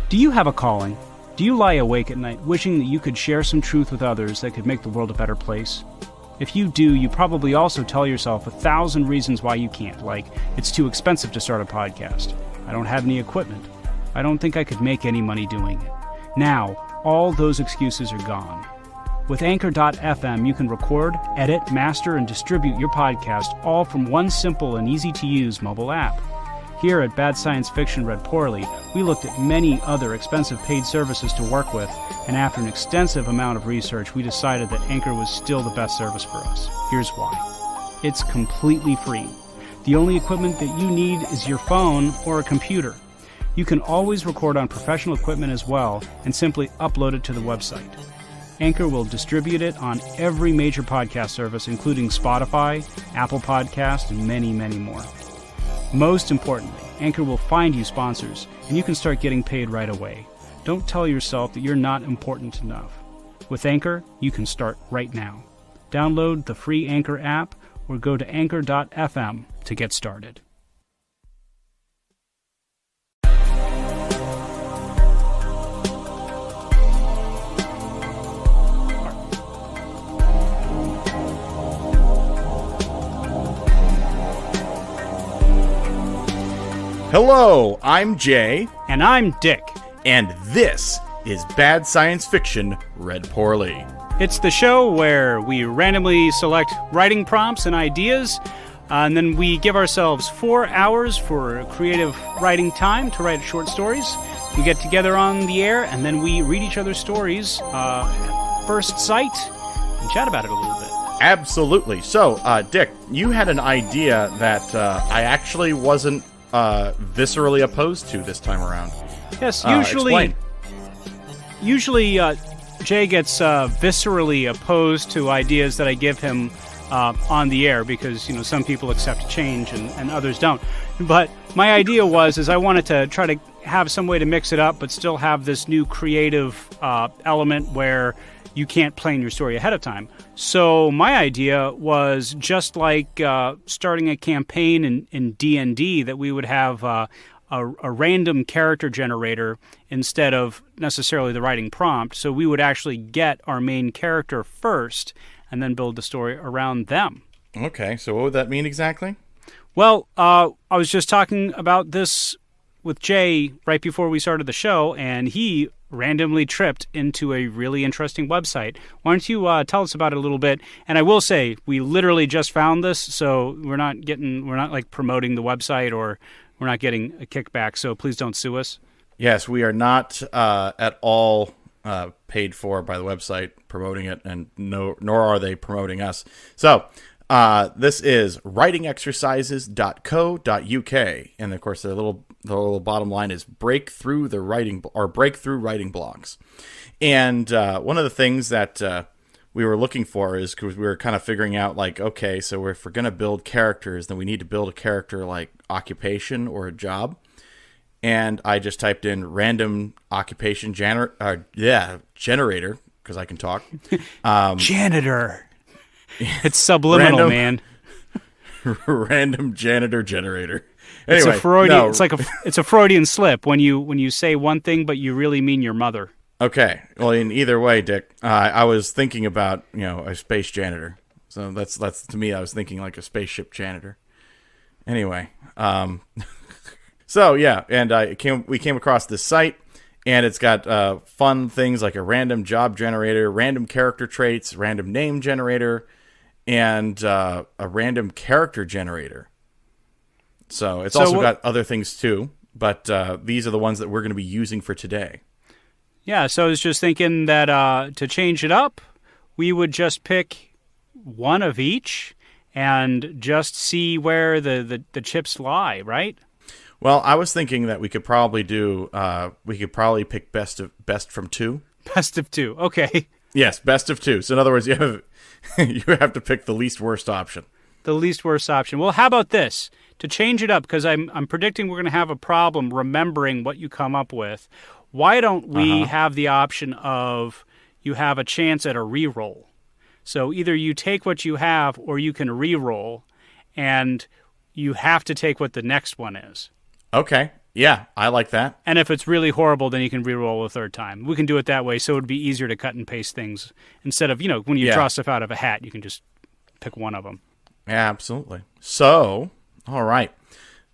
Do you have a calling? Do you lie awake at night wishing that you could share some truth with others that could make the world a better place? If you do, you probably also tell yourself 1,000 reasons why you can't, like, it's too expensive to start a podcast, I don't have any equipment, I don't think I could make any money doing it. Now, all those excuses are gone. With Anchor.fm, you can record, edit, master, and distribute your podcast all from one simple and easy-to-use mobile app. Here at Bad Science Fiction Read Poorly, we looked at many other expensive paid services to work with, and after an extensive amount of research, we decided that Anchor was still the best service for us. Here's why. It's completely free. The only equipment that you need is your phone or a computer. You can always record on professional equipment as well, and simply upload it to the website. Anchor will distribute it on every major podcast service, including Spotify, Apple Podcasts, and many, many more. Most importantly, Anchor will find you sponsors, and you can start getting paid right away. Don't tell yourself that you're not important enough. With Anchor, you can start right now. Download the free Anchor app or go to anchor.fm to get started. Hello, I'm Jay. And I'm Dick. And this is Bad Science Fiction Read Poorly. It's the show where we randomly select writing prompts and ideas, and then we give ourselves 4 hours for creative writing time to write short stories. We get together on the air, and then we read each other's stories at first sight and chat about it a little bit. Absolutely. So, Dick, you had an idea that I actually wasn't viscerally opposed to this time around. Yes, usually Jay gets viscerally opposed to ideas that I give him on the air because, some people accept change and others don't. But my idea is I wanted to try to have some way to mix it up but still have this new creative element where you can't plan your story ahead of time. So my idea was just like starting a campaign in D&D that we would have a random character generator instead of necessarily the writing prompt. So we would actually get our main character first and then build the story around them. Okay, so what would that mean exactly? Well, I was just talking about this with Jay right before we started the show, and he randomly tripped into a really interesting website. Why don't you tell us about it a little bit? And I will say, we literally just found this, so we're not like promoting the website or we're not getting a kickback, so please don't sue us. Yes, we are not at all paid for by the website promoting it, and nor are they promoting us. So this is writingexercises.co.uk, and of course the little bottom line is break through writing blocks. And one of the things that we were looking for is because we were kind of figuring out, like, okay, so if we're going to build characters, then we need to build a character like occupation or a job. And I just typed in random occupation generator, because I can talk. Janitor. It's subliminal, man. Random janitor generator. Anyway, it's a Freudian slip when you say one thing but you really mean your mother. Okay. Well, in either way, Dick, I was thinking about a space janitor. So that's to me, I was thinking like a spaceship janitor. Anyway, so yeah, and we came across this site, and it's got fun things like a random job generator, random character traits, random name generator, and a random character generator. So it's also got other things too, but these are the ones that we're going to be using for today. Yeah, so I was just thinking that to change it up, we would just pick one of each and just see where the chips lie, right? Well, I was thinking that we could probably pick best from two. Best of two, okay. Yes, best of two. So in other words, you have to pick the least worst option. The least worst option. Well, how about this? To change it up, because I'm predicting we're going to have a problem remembering what you come up with. Why don't we have the option of you have a chance at a reroll? So either you take what you have or you can reroll, and you have to take what the next one is. Okay. Yeah, I like that. And if it's really horrible, then you can re-roll a third time. We can do it that way, so it would be easier to cut and paste things. Instead of, when you draw stuff out of a hat, you can just pick one of them. Yeah, absolutely. So, all right.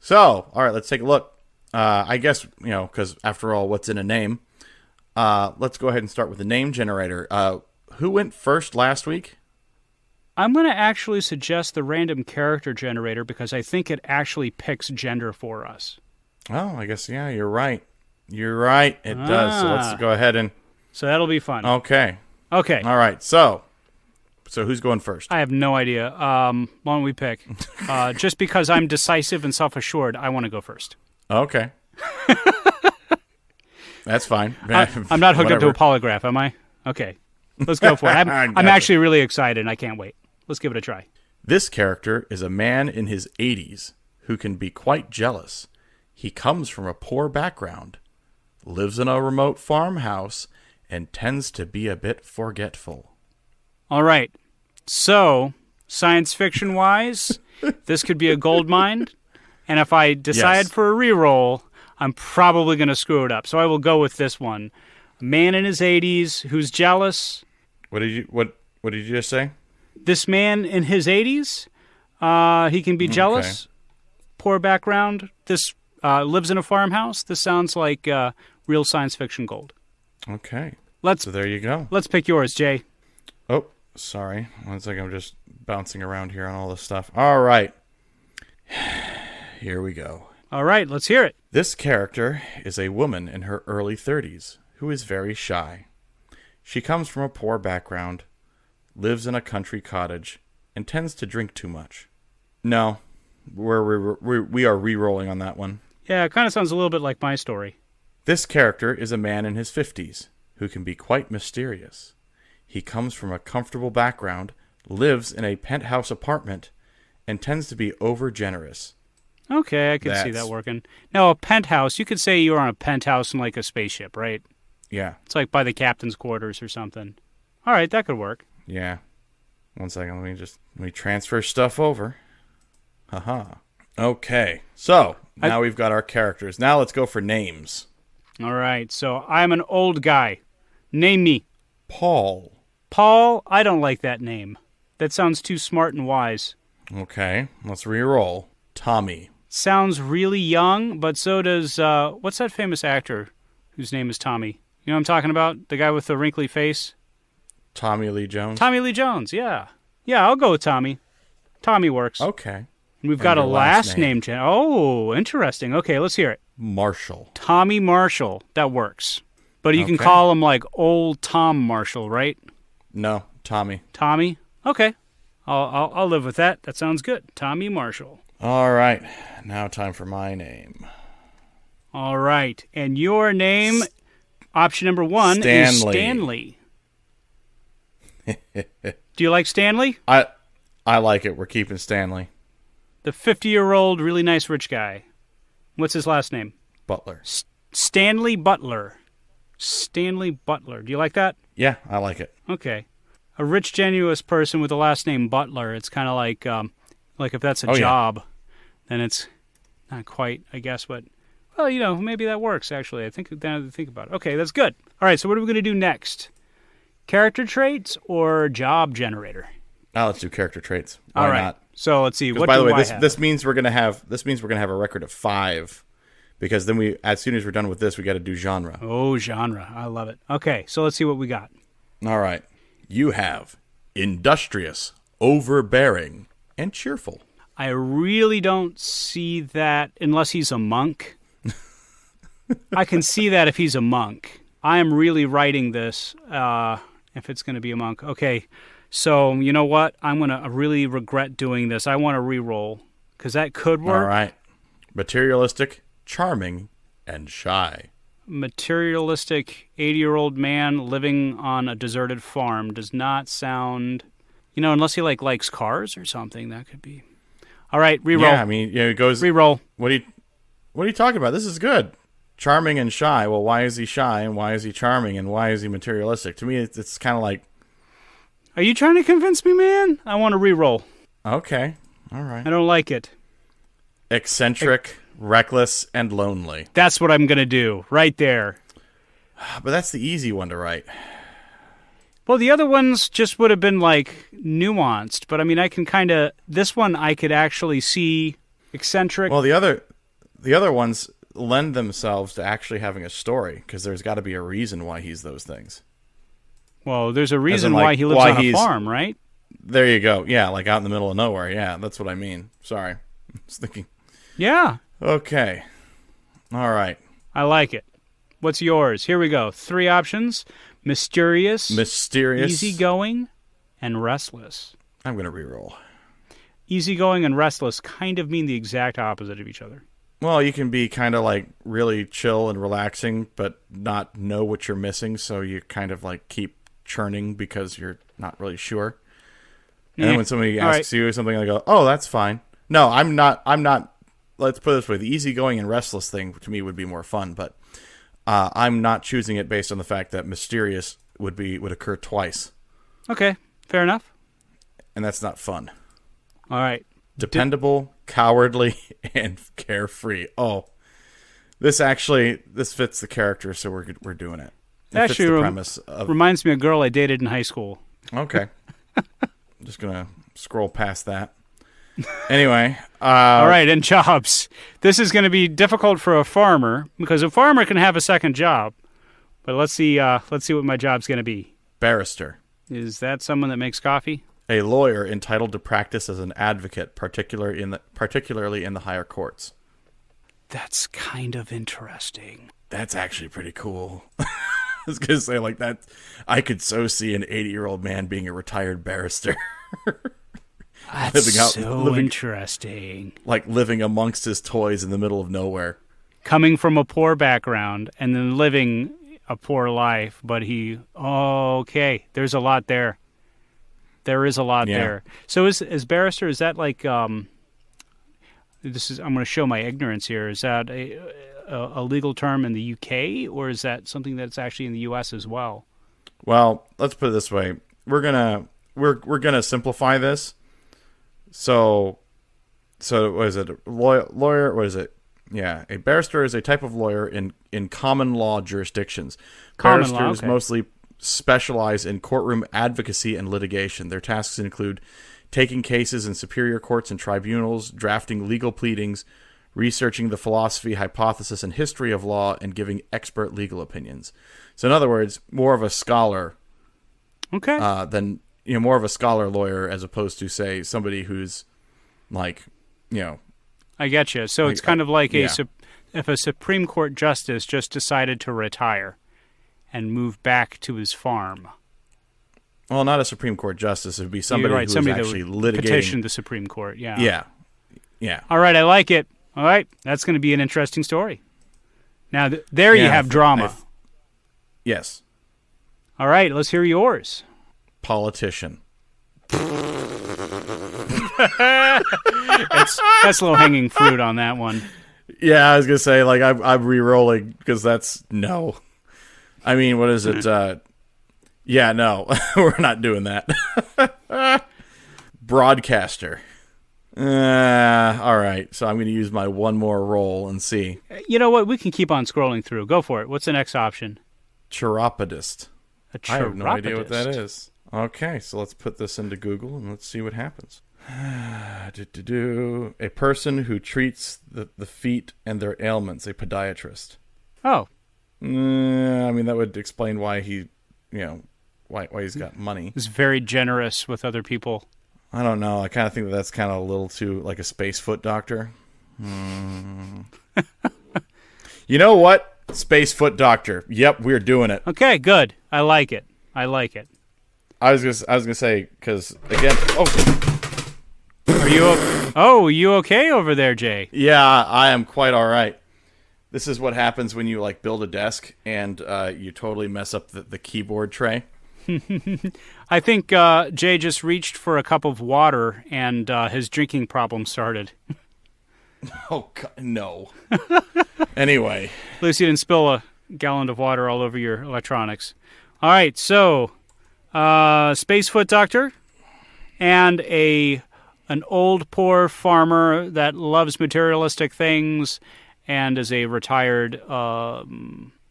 Let's take a look. I guess, because after all, what's in a name? Let's go ahead and start with the name generator. Who went first last week? I'm going to actually suggest the random character generator because I think it actually picks gender for us. Oh, I guess, yeah, you're right. You're right. It does. So let's go ahead and... So that'll be fun. Okay. All right. So who's going first? I have no idea. Why don't we pick? Just because I'm decisive and self-assured, I want to go first. Okay. That's fine. I'm not hooked up to a polygraph, am I? Okay. Let's go for it. I'm actually really excited, and I can't wait. Let's give it a try. This character is a man in his 80s who can be quite jealous. He comes from a poor background, lives in a remote farmhouse, and tends to be a bit forgetful. All right. So, science fiction-wise, this could be a gold mine. And if I decide for a reroll, I'm probably going to screw it up. So I will go with this one. A man in his 80s who's jealous. What did you just say? This man in his 80s, he can be jealous. Okay. Poor background. This lives in a farmhouse. This sounds like real science fiction gold. Okay. So there you go. Let's pick yours, Jay. Oh, sorry. 1 second. I'm just bouncing around here on all this stuff. All right. Here we go. All right, let's hear it. This character is a woman in her early 30s who is very shy. She comes from a poor background, lives in a country cottage, and tends to drink too much. No, we are re-rolling on that one. Yeah, it kind of sounds a little bit like my story. This character is a man in his 50s who can be quite mysterious. He comes from a comfortable background, lives in a penthouse apartment, and tends to be over-generous. Okay, I can see that working. Now, a penthouse, you could say you're on a penthouse in like a spaceship, right? Yeah. It's like by the captain's quarters or something. All right, that could work. Yeah. 1 second, let me transfer stuff over. Haha. Okay, so now we've got our characters. Now let's go for names. All right, so I'm an old guy. Name me. Paul. Paul, I don't like that name. That sounds too smart and wise. Okay, let's re-roll. Tommy. Sounds really young, but so does, what's that famous actor whose name is Tommy? You know what I'm talking about? The guy with the wrinkly face? Tommy Lee Jones? Tommy Lee Jones, yeah. Yeah, I'll go with Tommy. Tommy works. Okay. And we've got a last name. Oh, interesting. Okay, let's hear it. Marshall. Tommy Marshall. That works. But you can call him like Old Tom Marshall, right? No, Tommy. Tommy? Okay. I'll live with that. That sounds good. Tommy Marshall. All right. Now time for my name. All right. And your name, option number 1, is Stanley. Do you like Stanley? I like it. We're keeping Stanley. The 50-year-old, really nice rich guy. What's his last name? Butler. Stanley Butler. Stanley Butler. Do you like that? Yeah, I like it. Okay. A rich, genuine person with the last name Butler. It's kind of like if that's a job, then it's not quite, I guess, but, well, maybe that works, actually. I think now that I think about it. Okay, that's good. All right, so what are we going to do next? Character traits or job generator? Let's do character traits. Why All right. not? So let's see. What by the do way, I have? this means we're gonna have a record of 5, because then as soon as we're done with this, we got to do genre. Oh, genre! I love it. Okay, so let's see what we got. All right, you have industrious, overbearing, and cheerful. I really don't see that unless he's a monk. I can see that if he's a monk. I am really writing this if it's going to be a monk. Okay. So, you know what? I'm going to really regret doing this. I want to re-roll, because that could work. All right. Materialistic, charming, and shy. Materialistic 80-year-old man living on a deserted farm does not sound... unless he likes cars or something, that could be... All right, re-roll. Yeah, I mean, it goes... Re-roll. What are you talking about? This is good. Charming and shy. Well, why is he shy, and why is he charming, and why is he materialistic? To me, it's kind of like... Are you trying to convince me, man? I want to re-roll. Okay. All right. I don't like it. Eccentric, Reckless and lonely. That's what I'm going to do, right there. But that's the easy one to write. Well, the other ones just would have been, like, nuanced. But, I mean, I can kind of... This one I could actually see eccentric. Well, the other ones lend themselves to actually having a story, because there's got to be a reason why he's those things. Well, there's a reason why he lives on a farm, right? There you go. Yeah, like out in the middle of nowhere. Yeah, that's what I mean. Sorry. I was thinking. Yeah. Okay. All right. I like it. What's yours? Here we go. 3 options. Mysterious, easygoing, and restless. I'm going to reroll. Easygoing and restless kind of mean the exact opposite of each other. Well, you can be kind of like really chill and relaxing, but not know what you're missing, so you kind of like keep churning because you're not really sure. And then when somebody asks you something, I go, "Oh, that's fine." No, I'm not. Let's put it this way: the easygoing and restless thing to me would be more fun, but I'm not choosing it based on the fact that mysterious would occur twice. Okay, fair enough. And that's not fun. All right. Dependable, cowardly, and carefree. Oh, this fits the character, so we're doing it. It actually fits the premise reminds me of a girl I dated in high school. Okay. I'm just gonna scroll past that. Anyway, all right, and jobs. This is going to be difficult for a farmer because a farmer can have a second job. But let's see what my job's going to be. Barrister. Is that someone that makes coffee? A lawyer entitled to practice as an advocate, particularly in the higher courts. That's kind of interesting. That's actually pretty cool. I was going to say like that. I could so see an 80-year-old man being a retired barrister. That's interesting. Like living amongst his toys in the middle of nowhere. Coming from a poor background and then living a poor life, but okay, there's a lot there. There is a lot there. So as barrister, is that like, I'm going to show my ignorance here. Is that a legal term in the UK, or is that something that's actually in the US as well? Well, let's put it this way. We're gonna simplify this. So what is it? Lawyer? What is it? Yeah, a barrister is a type of lawyer in common law jurisdictions. Barristers mostly specialize in courtroom advocacy and litigation. Their tasks include taking cases in superior courts and tribunals, drafting legal pleadings, researching the philosophy, hypothesis, and history of law, and giving expert legal opinions. So, in other words, more of a scholar. Okay. Than more of a scholar lawyer as opposed to, say, somebody who's like, I get you. So it's kind of like if a Supreme Court justice just decided to retire and move back to his farm. Well, not a Supreme Court justice. It would be somebody who was actually litigating. Petitioned the Supreme Court, yeah. Yeah. All right, I like it. All right, that's going to be an interesting story. Now, you have drama. Yes. All right, let's hear yours. Politician. That's low-hanging fruit on that one. Yeah, I was going to say, like, I'm re-rolling because that's no. I mean, what is it? Yeah, no, we're not doing that. Broadcaster. All right, so I'm going to use my one more roll and see. You know what? We can keep on scrolling through. Go for it. What's the next option? Chiropodist. A chiropodist. I have no idea what that is. Okay, so let's put this into Google and let's see what happens. A person who treats the feet and their ailments, a podiatrist. Oh. I mean, that would explain why why he's got money. He's very generous with other people. I don't know. I kind of think that's kind of a little too like a space foot doctor. You know what? Space foot doctor. Yep, we're doing it. Okay, good. I like it. I was gonna say because again. Are you okay over there, Jay? Yeah, I am quite all right. This is what happens when you like build a desk and you totally mess up the keyboard tray. I think Jay just reached for a cup of water and his drinking problem started. Oh, God, no. Anyway. At least you didn't spill a gallon of water all over your electronics. All right, so Space Foot Doctor and a an old, poor farmer that loves materialistic things and is a retired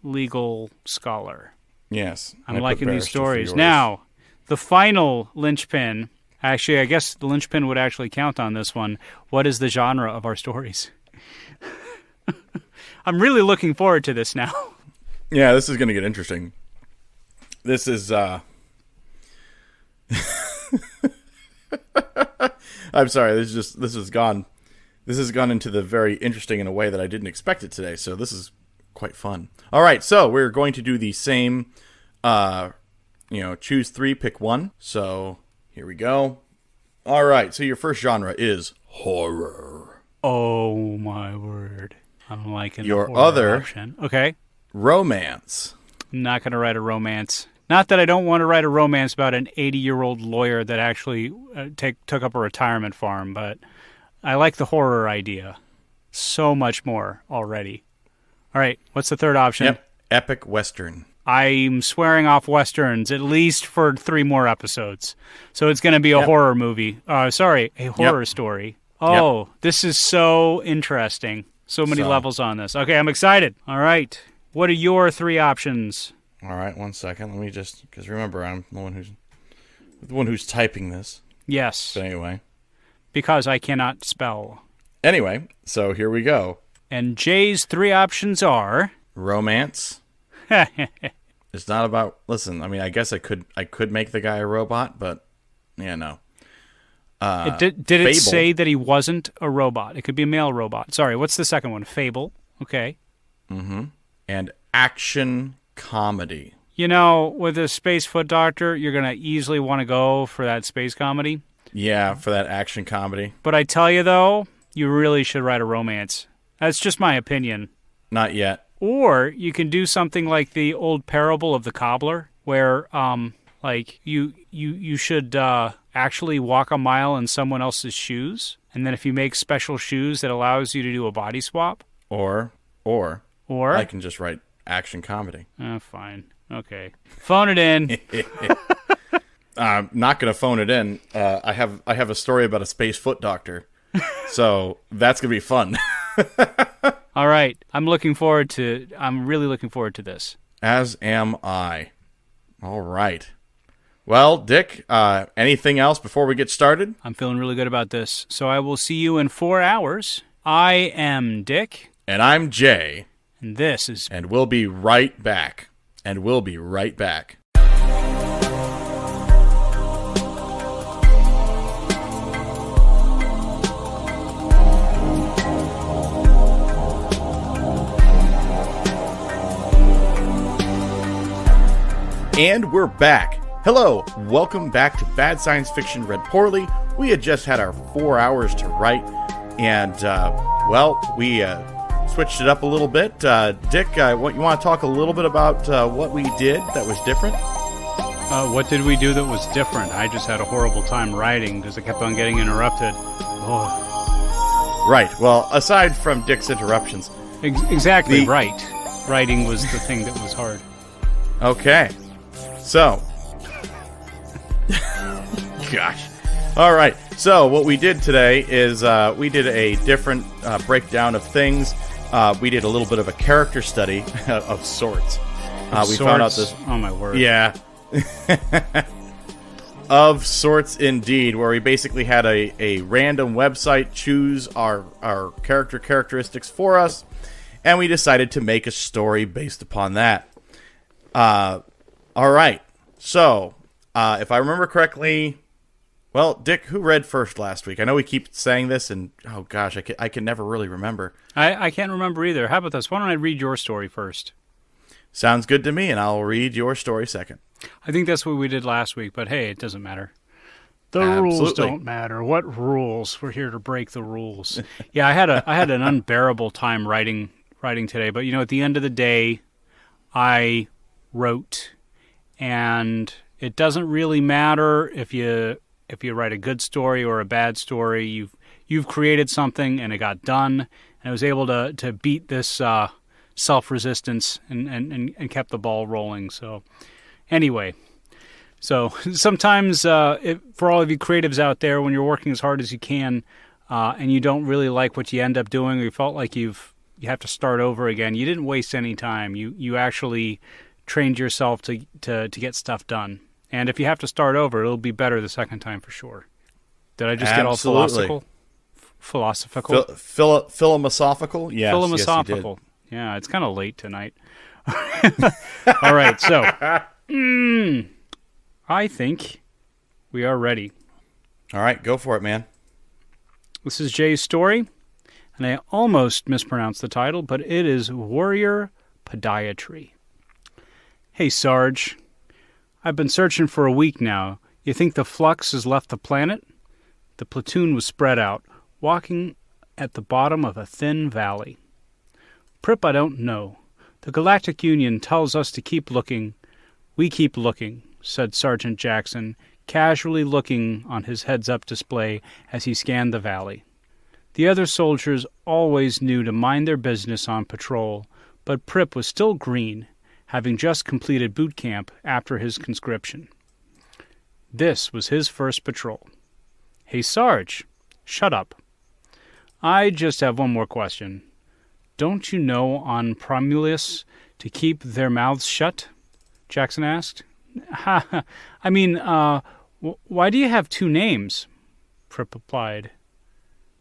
legal scholar. Yes. I'm liking these stories. Now, the final linchpin. Actually, I guess the linchpin would actually count on this one. What is the genre of our stories? I'm really looking forward to this now. Yeah, this is going to get interesting. This is, I'm sorry, this has gone into the very interesting in a way that I didn't expect it today, so this is quite fun. All right, so we're going to do the same, choose 3, pick 1. So here we go. All right, so your first genre is horror. Oh, my word. I'm liking your the horror other option. Okay. Romance. I'm not going to write a romance. Not that I don't want to write a romance about an 80-year-old lawyer that actually took up a retirement farm, but I like the horror idea so much more already. All right, what's the third option? Yep, epic Western. I'm swearing off Westerns at least for 3 more episodes. So it's going to be a horror movie. A horror story. Oh, This is so interesting. So many levels on this. Okay, I'm excited. All right. What are your 3 options? All right, 1 second. Let me just, because remember, I'm the one who's typing this. Yes. But anyway. Because I cannot spell. Anyway, so here we go. And Jay's 3 options are... Romance. It's not about... Listen, I mean, I guess I could make the guy a robot, but... Yeah, no. Did it say that he wasn't a robot? It could be a male robot. Sorry, what's the second one? Fable. Okay. Mm-hmm. And action comedy. You know, with a space foot doctor, you're going to easily want to go for that space comedy. Yeah, for that action comedy. But I tell you, though, you really should write a romance. That's just my opinion. Not yet. Or you can do something like the old parable of the cobbler, where, you should actually walk a mile in someone else's shoes, and then if you make special shoes that allows you to do a body swap. Or I can just write action comedy. Fine. Okay. Phone it in. I'm not going to phone it in. I have a story about a space foot doctor, so that's going to be fun. All right. I'm really looking forward to this. As am I. All right. Well, Dick, anything else before we get started? I'm feeling really good about this. So I will see you in 4 hours. I am Dick. And I'm Jay. And this is... And we'll be right back. And we'll be right back. And we're back. Hello, welcome back to Bad Science Fiction Read Poorly. We had just had our 4 hours to write, and, we switched it up a little bit. Dick, you want to talk a little bit about what we did that was different? What did we do that was different? I just had a horrible time writing because I kept on getting interrupted. Oh. Right, well, aside from Dick's interruptions. Exactly right. Writing was the thing that was hard. Okay. So, gosh. All right. So what we did today is we did a different breakdown of things. We did a little bit of a character study of sorts. We found out this. Oh my word. Yeah. Of sorts, indeed, where we basically had a random website choose our characteristics for us, and we decided to make a story based upon that. All right, so, if I remember correctly, well, Dick, who read first last week? I know we keep saying this, and, oh gosh, I can never really remember. I can't remember either. How about this? Why don't I read your story first? Sounds good to me, and I'll read your story second. I think that's what we did last week, but hey, it doesn't matter. The Absolutely. Rules don't matter. What rules? We're here to break the rules. Yeah, I had an unbearable time writing today, but, at the end of the day, I wrote. And it doesn't really matter if you write a good story or a bad story. You've created something and it got done, and I was able to beat this self-resistance and kept the ball rolling. So anyway, So sometimes, for all of you creatives out there, when you're working as hard as you can, and you don't really like what you end up doing, or you felt like you have to start over again, you didn't waste any time. You actually trained yourself to get stuff done. And if you have to start over, it'll be better the second time for sure. Did I just get all philosophical? Philosophical? Philosophical? Yes, philosophical. Yes, you did. Yeah, it's kind of late tonight. All right, so I think we are ready. All right, go for it, man. This is Jay's story, and I almost mispronounced the title, but it is Warrior Podiatry. Hey, Sarge. I've been searching for a week now. You think the flux has left the planet? The platoon was spread out, walking at the bottom of a thin valley. Prip, I don't know. The Galactic Union tells us to keep looking. We keep looking, said Sergeant Jackson, casually looking on his heads-up display as he scanned the valley. The other soldiers always knew to mind their business on patrol, but Prip was still green, having just completed boot camp after his conscription. This was his first patrol. Hey, Sarge, shut up. I just have one more question. Don't you know on Promulus to keep their mouths shut? Jackson asked. I mean, why do you have two names? Prip replied.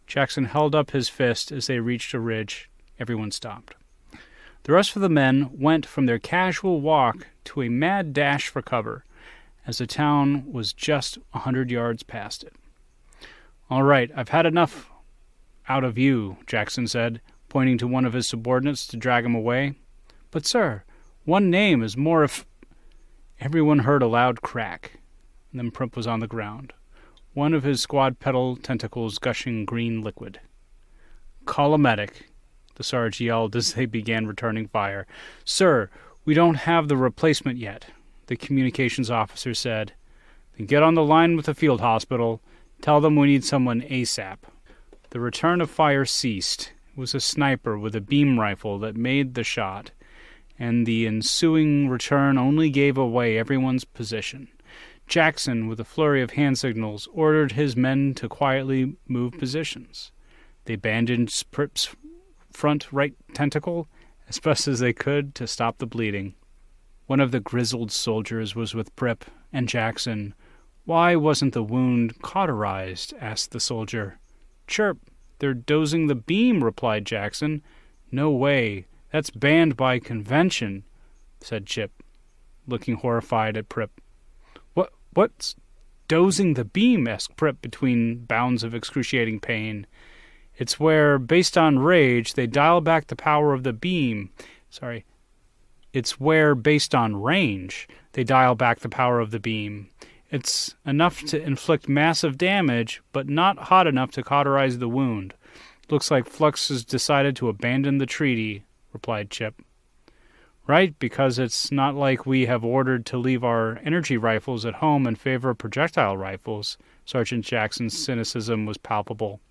Jackson held up his fist as they reached a ridge. Everyone stopped. The rest of the men went from their casual walk to a mad dash for cover, as the town was just 100 yards past it. All right, I've had enough out of you, Jackson said, pointing to one of his subordinates to drag him away. But, sir, one name is more of... Everyone heard a loud crack, and then Prip was on the ground, one of his squad-pedal tentacles gushing green liquid. Call a medic, the Sarge yelled as they began returning fire. Sir, we don't have the replacement yet, the communications officer said. Then get on the line with the field hospital. Tell them we need someone ASAP. The return of fire ceased. It was a sniper with a beam rifle that made the shot, and the ensuing return only gave away everyone's position. Jackson, with a flurry of hand signals, ordered his men to quietly move positions. They bandaged Prip's front right tentacle as best as they could to stop the bleeding. One of the grizzled soldiers was with Prip and Jackson. Why wasn't the wound cauterized? Asked the soldier. Chirp, they're dosing the beam, replied Jackson. No way, that's banned by convention, said Chip, looking horrified at Prip. What's dosing the beam? Asked Prip between bounds of excruciating pain. It's where, based on rage, they dial back the power of the beam. It's where, based on range, they dial back the power of the beam. It's enough to inflict massive damage, but not hot enough to cauterize the wound. Looks like Flux has decided to abandon the treaty, replied Chip. Right, because it's not like we have ordered to leave our energy rifles at home in favor of projectile rifles. Sergeant Jackson's cynicism was palpable.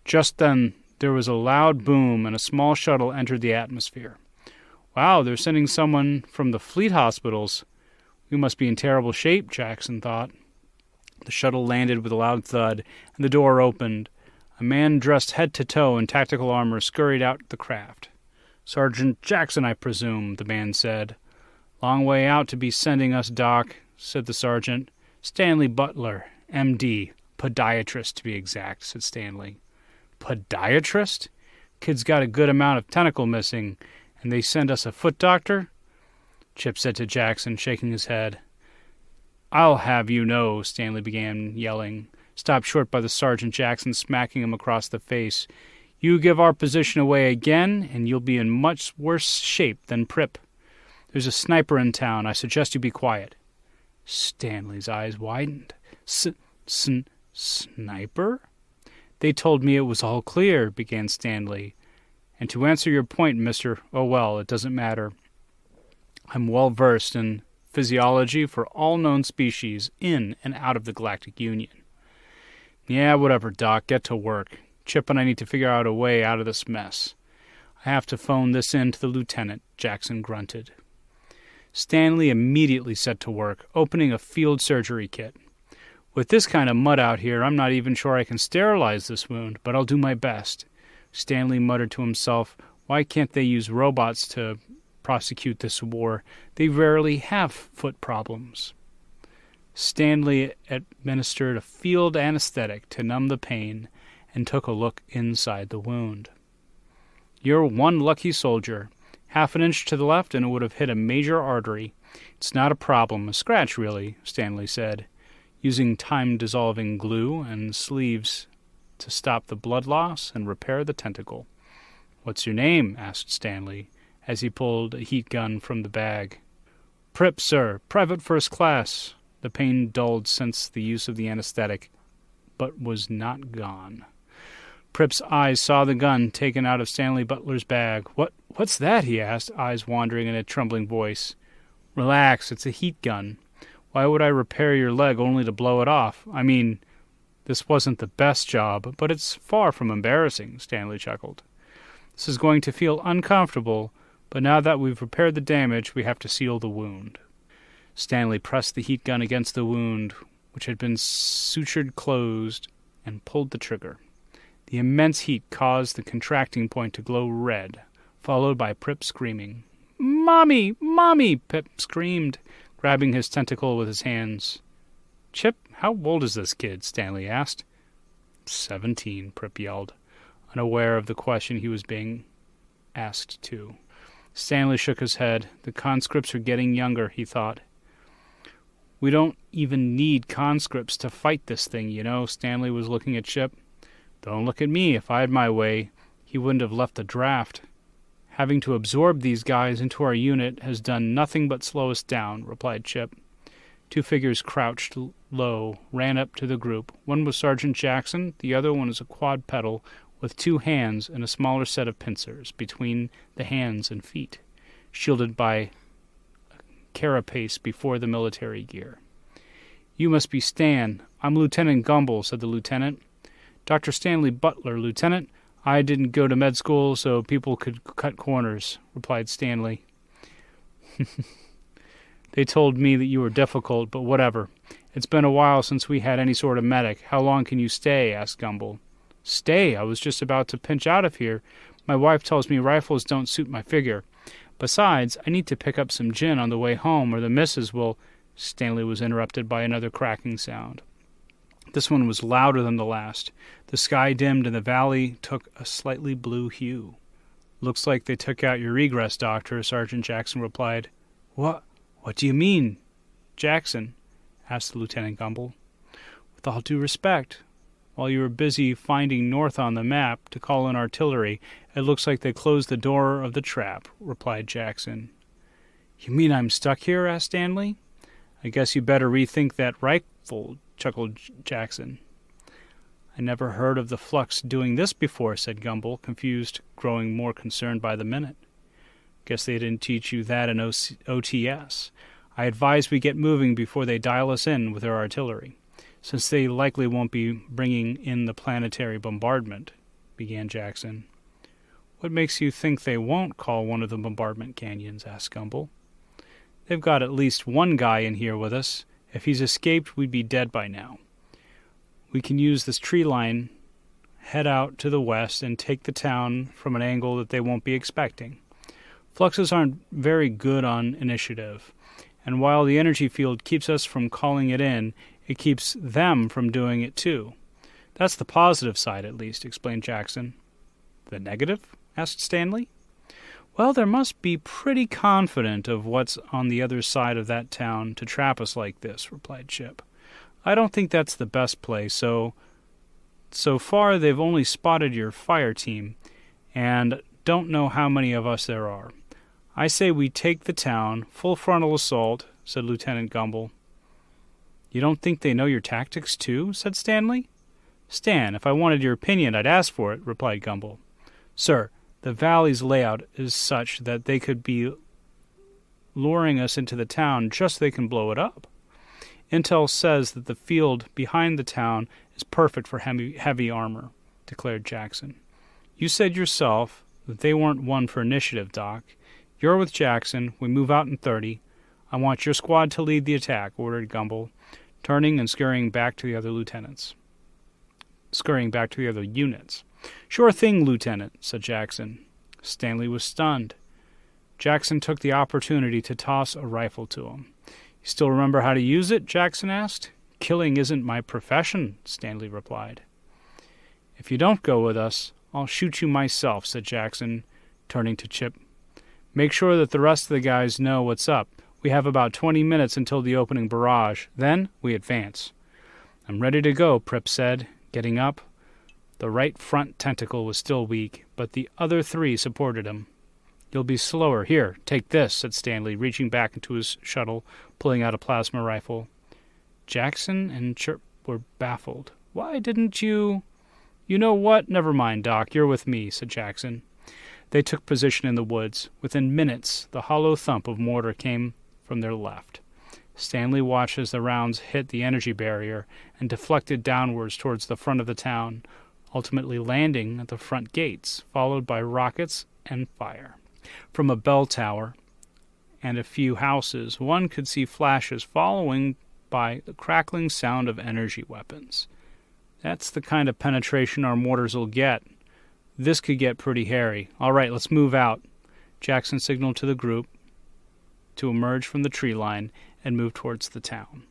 Just then, there was a loud boom, and a small shuttle entered the atmosphere. Wow, they're sending someone from the fleet hospitals. We must be in terrible shape, Jackson thought. The shuttle landed with a loud thud, and the door opened. A man dressed head to toe in tactical armor scurried out the craft. Sergeant Jackson, I presume, the man said. Long way out to be sending us, Doc, said the sergeant. Stanley Butler, M.D., podiatrist to be exact, said Stanley. Podiatrist? Kid's got a good amount of tentacle missing, and they send us a foot doctor? Chip said to Jackson, shaking his head. I'll have you know, Stanley began yelling, stopped short by the Sergeant Jackson smacking him across the face. You give our position away again, and you'll be in much worse shape than Prip. There's a sniper in town. I suggest you be quiet. Stanley's eyes widened. Sniper? They told me it was all clear, began Stanley. And to answer your point, mister, oh well, it doesn't matter. I'm well versed in physiology for all known species in and out of the Galactic Union. Yeah, whatever, Doc. Get to work. Chip and I need to figure out a way out of this mess. I have to phone this in to the lieutenant, Jackson grunted. Stanley immediately set to work, opening a field surgery kit. With this kind of mud out here, I'm not even sure I can sterilize this wound, but I'll do my best. Stanley muttered to himself, why can't they use robots to prosecute this war? They rarely have foot problems. Stanley administered a field anesthetic to numb the pain and took a look inside the wound. You're one lucky soldier. Half an inch to the left and it would have hit a major artery. It's not a problem, a scratch really, Stanley said, using time-dissolving glue and sleeves to stop the blood loss and repair the tentacle. What's your name? Asked Stanley, as he pulled a heat gun from the bag. Prip, sir, private first class. The pain dulled since the use of the anesthetic, but was not gone. Prip's eyes saw the gun taken out of Stanley Butler's bag. What's that? He asked, eyes wandering in a trembling voice. Relax, it's a heat gun. Why would I repair your leg only to blow it off? I mean, this wasn't the best job, but it's far from embarrassing, Stanley chuckled. This is going to feel uncomfortable, but now that we've repaired the damage, we have to seal the wound. Stanley pressed the heat gun against the wound, which had been sutured closed, and pulled the trigger. The immense heat caused the contracting point to glow red, followed by Prip screaming. Mommy! Mommy! Pip screamed, grabbing his tentacle with his hands. Chip, how old is this kid? Stanley asked. 17, Prip yelled, unaware of the question he was being asked to. Stanley shook his head. The conscripts are getting younger, he thought. We don't even need conscripts to fight this thing, you know. Stanley was looking at Chip. Don't look at me. If I had my way, he wouldn't have left the draft. Having to absorb these guys into our unit has done nothing but slow us down, replied Chip. Two figures crouched low, ran up to the group. One was Sergeant Jackson, the other one was a quadrupedal with two hands and a smaller set of pincers between the hands and feet, shielded by a carapace before the military gear. You must be Stan. I'm Lieutenant Gumble, said the lieutenant. Dr. Stanley Butler, Lieutenant. I didn't go to med school so people could cut corners, replied Stanley. They told me that you were difficult, but whatever. It's been a while since we had any sort of medic. How long can you stay? Asked Gumble. Stay? I was just about to pinch out of here. My wife tells me rifles don't suit my figure. Besides, I need to pick up some gin on the way home, or the missus will... Stanley was interrupted by another cracking sound. This one was louder than the last. The sky dimmed and the valley took a slightly blue hue. Looks like they took out your egress, Doctor, Sergeant Jackson replied. What do you mean, Jackson? Asked Lieutenant Gumble. With all due respect, while you were busy finding north on the map to call in artillery, it looks like they closed the door of the trap, replied Jackson. You mean I'm stuck here? Asked Stanley. I guess you better rethink that rifle, chuckled Jackson. I never heard of the Flux doing this before, said Gumble, confused, growing more concerned by the minute. Guess they didn't teach you that in OTS. I advise we get moving before they dial us in with their artillery, since they likely won't be bringing in the planetary bombardment, began Jackson. What makes you think they won't call one of the bombardment canyons? Asked Gumble. They've got at least one guy in here with us. If he's escaped, we'd be dead by now. We can use this tree line, head out to the west, and take the town from an angle that they won't be expecting. Fluxes aren't very good on initiative, and while the energy field keeps us from calling it in, it keeps them from doing it too. That's the positive side, at least, explained Jackson. The negative? Asked Stanley. Well, they must be pretty confident of what's on the other side of that town to trap us like this, replied Chip. I don't think that's the best place, so far they've only spotted your fire team, and don't know how many of us there are. I say we take the town, full frontal assault, said Lieutenant Gumble. You don't think they know your tactics, too? Said Stanley. Stan, if I wanted your opinion, I'd ask for it, replied Gumble. Sir, the valley's layout is such that they could be luring us into the town just so they can blow it up. Intel says that the field behind the town is perfect for heavy armor, declared Jackson. You said yourself that they weren't one for initiative, Doc. You're with Jackson. We move out in 30. I want your squad to lead the attack, ordered Gumble, turning and scurrying back to the other units. Sure thing, Lieutenant, said Jackson. Stanley was stunned. Jackson took the opportunity to toss a rifle to him. You still remember how to use it? Jackson asked. Killing isn't my profession, Stanley replied. If you don't go with us, I'll shoot you myself, said Jackson, turning to Chip. Make sure that the rest of the guys know what's up. We have about 20 minutes until the opening barrage. Then we advance. I'm ready to go, Prip said, getting up. The right front tentacle was still weak, but the other 3 supported him. You'll be slower. Here, take this, said Stanley, reaching back into his shuttle, pulling out a plasma rifle. Jackson and Chirp were baffled. Why didn't you... You know what? Never mind, Doc. You're with me, said Jackson. They took position in the woods. Within minutes, the hollow thump of mortar came from their left. Stanley watched as the rounds hit the energy barrier and deflected downwards towards the front of the town, ultimately landing at the front gates, followed by rockets and fire. From a bell tower and a few houses, one could see flashes following by the crackling sound of energy weapons. That's the kind of penetration our mortars will get. This could get pretty hairy. All right, let's move out. Jackson signaled to the group to emerge from the tree line and move towards the town.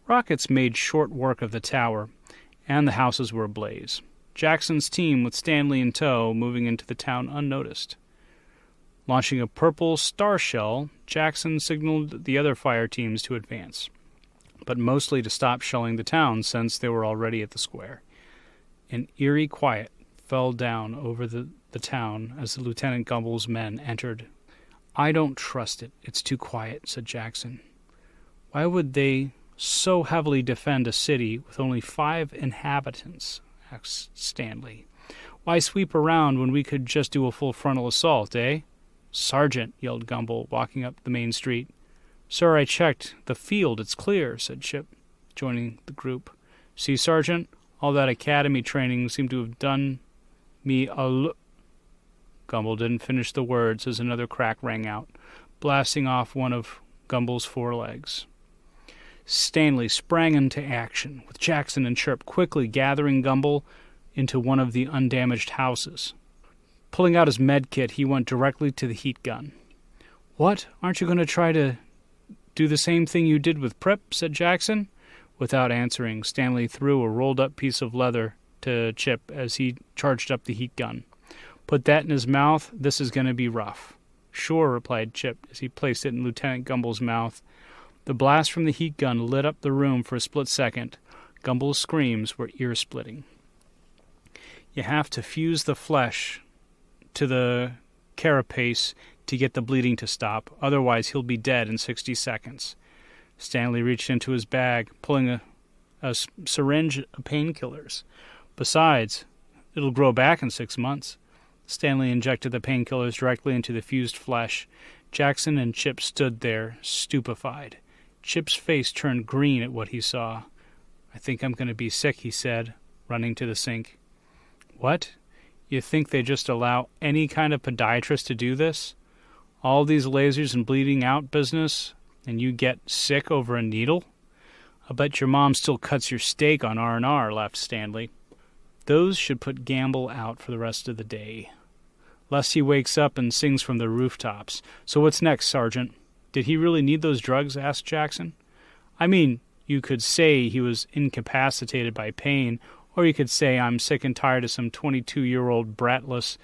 Rockets made short work of the tower, and the houses were ablaze. Jackson's team, with Stanley in tow, moving into the town unnoticed. Launching a purple star shell, Jackson signaled the other fire teams to advance, but mostly to stop shelling the town since they were already at the square. An eerie quiet fell down over the town as the Lieutenant Gumble's men entered. I don't trust it. It's too quiet, said Jackson. Why would they so heavily defend a city with only 5 inhabitants? Asked Stanley. Why sweep around when we could just do a full frontal assault, eh? Sergeant, yelled Gumble, walking up the main street. Sir, I checked. The field, it's clear, said Chip, joining the group. See, Sergeant, all that academy training seemed to have done me a Gumble didn't finish the words as another crack rang out, blasting off one of Gumble's forelegs. Stanley sprang into action, with Jackson and Chirp quickly gathering Gumble into one of the undamaged houses. Pulling out his med kit, he went directly to the heat gun. What? Aren't you going to try to do the same thing you did with Prip? Said Jackson. Without answering, Stanley threw a rolled-up piece of leather to Chip as he charged up the heat gun. Put that in his mouth. This is going to be rough. Sure, replied Chip as he placed it in Lieutenant Gumble's mouth. The blast from the heat gun lit up the room for a split second. Gumble's screams were ear-splitting. You have to fuse the flesh to the carapace to get the bleeding to stop. Otherwise, he'll be dead in 60 seconds. Stanley reached into his bag, pulling a syringe of painkillers. Besides, it'll grow back in 6 months. Stanley injected the painkillers directly into the fused flesh. Jackson and Chip stood there, stupefied. Chip's face turned green at what he saw. I think I'm going to be sick, he said, running to the sink. What? You think they just allow any kind of podiatrist to do this? All these lasers and bleeding out business, and you get sick over a needle? I bet your mom still cuts your steak on R&R, laughed Stanley. Those should put Gamble out for the rest of the day, lest he wakes up and sings from the rooftops. So what's next, Sergeant? Did he really need those drugs? Asked Jackson. I mean, you could say he was incapacitated by pain, or you could say I'm sick and tired of some 22-year-old bratless,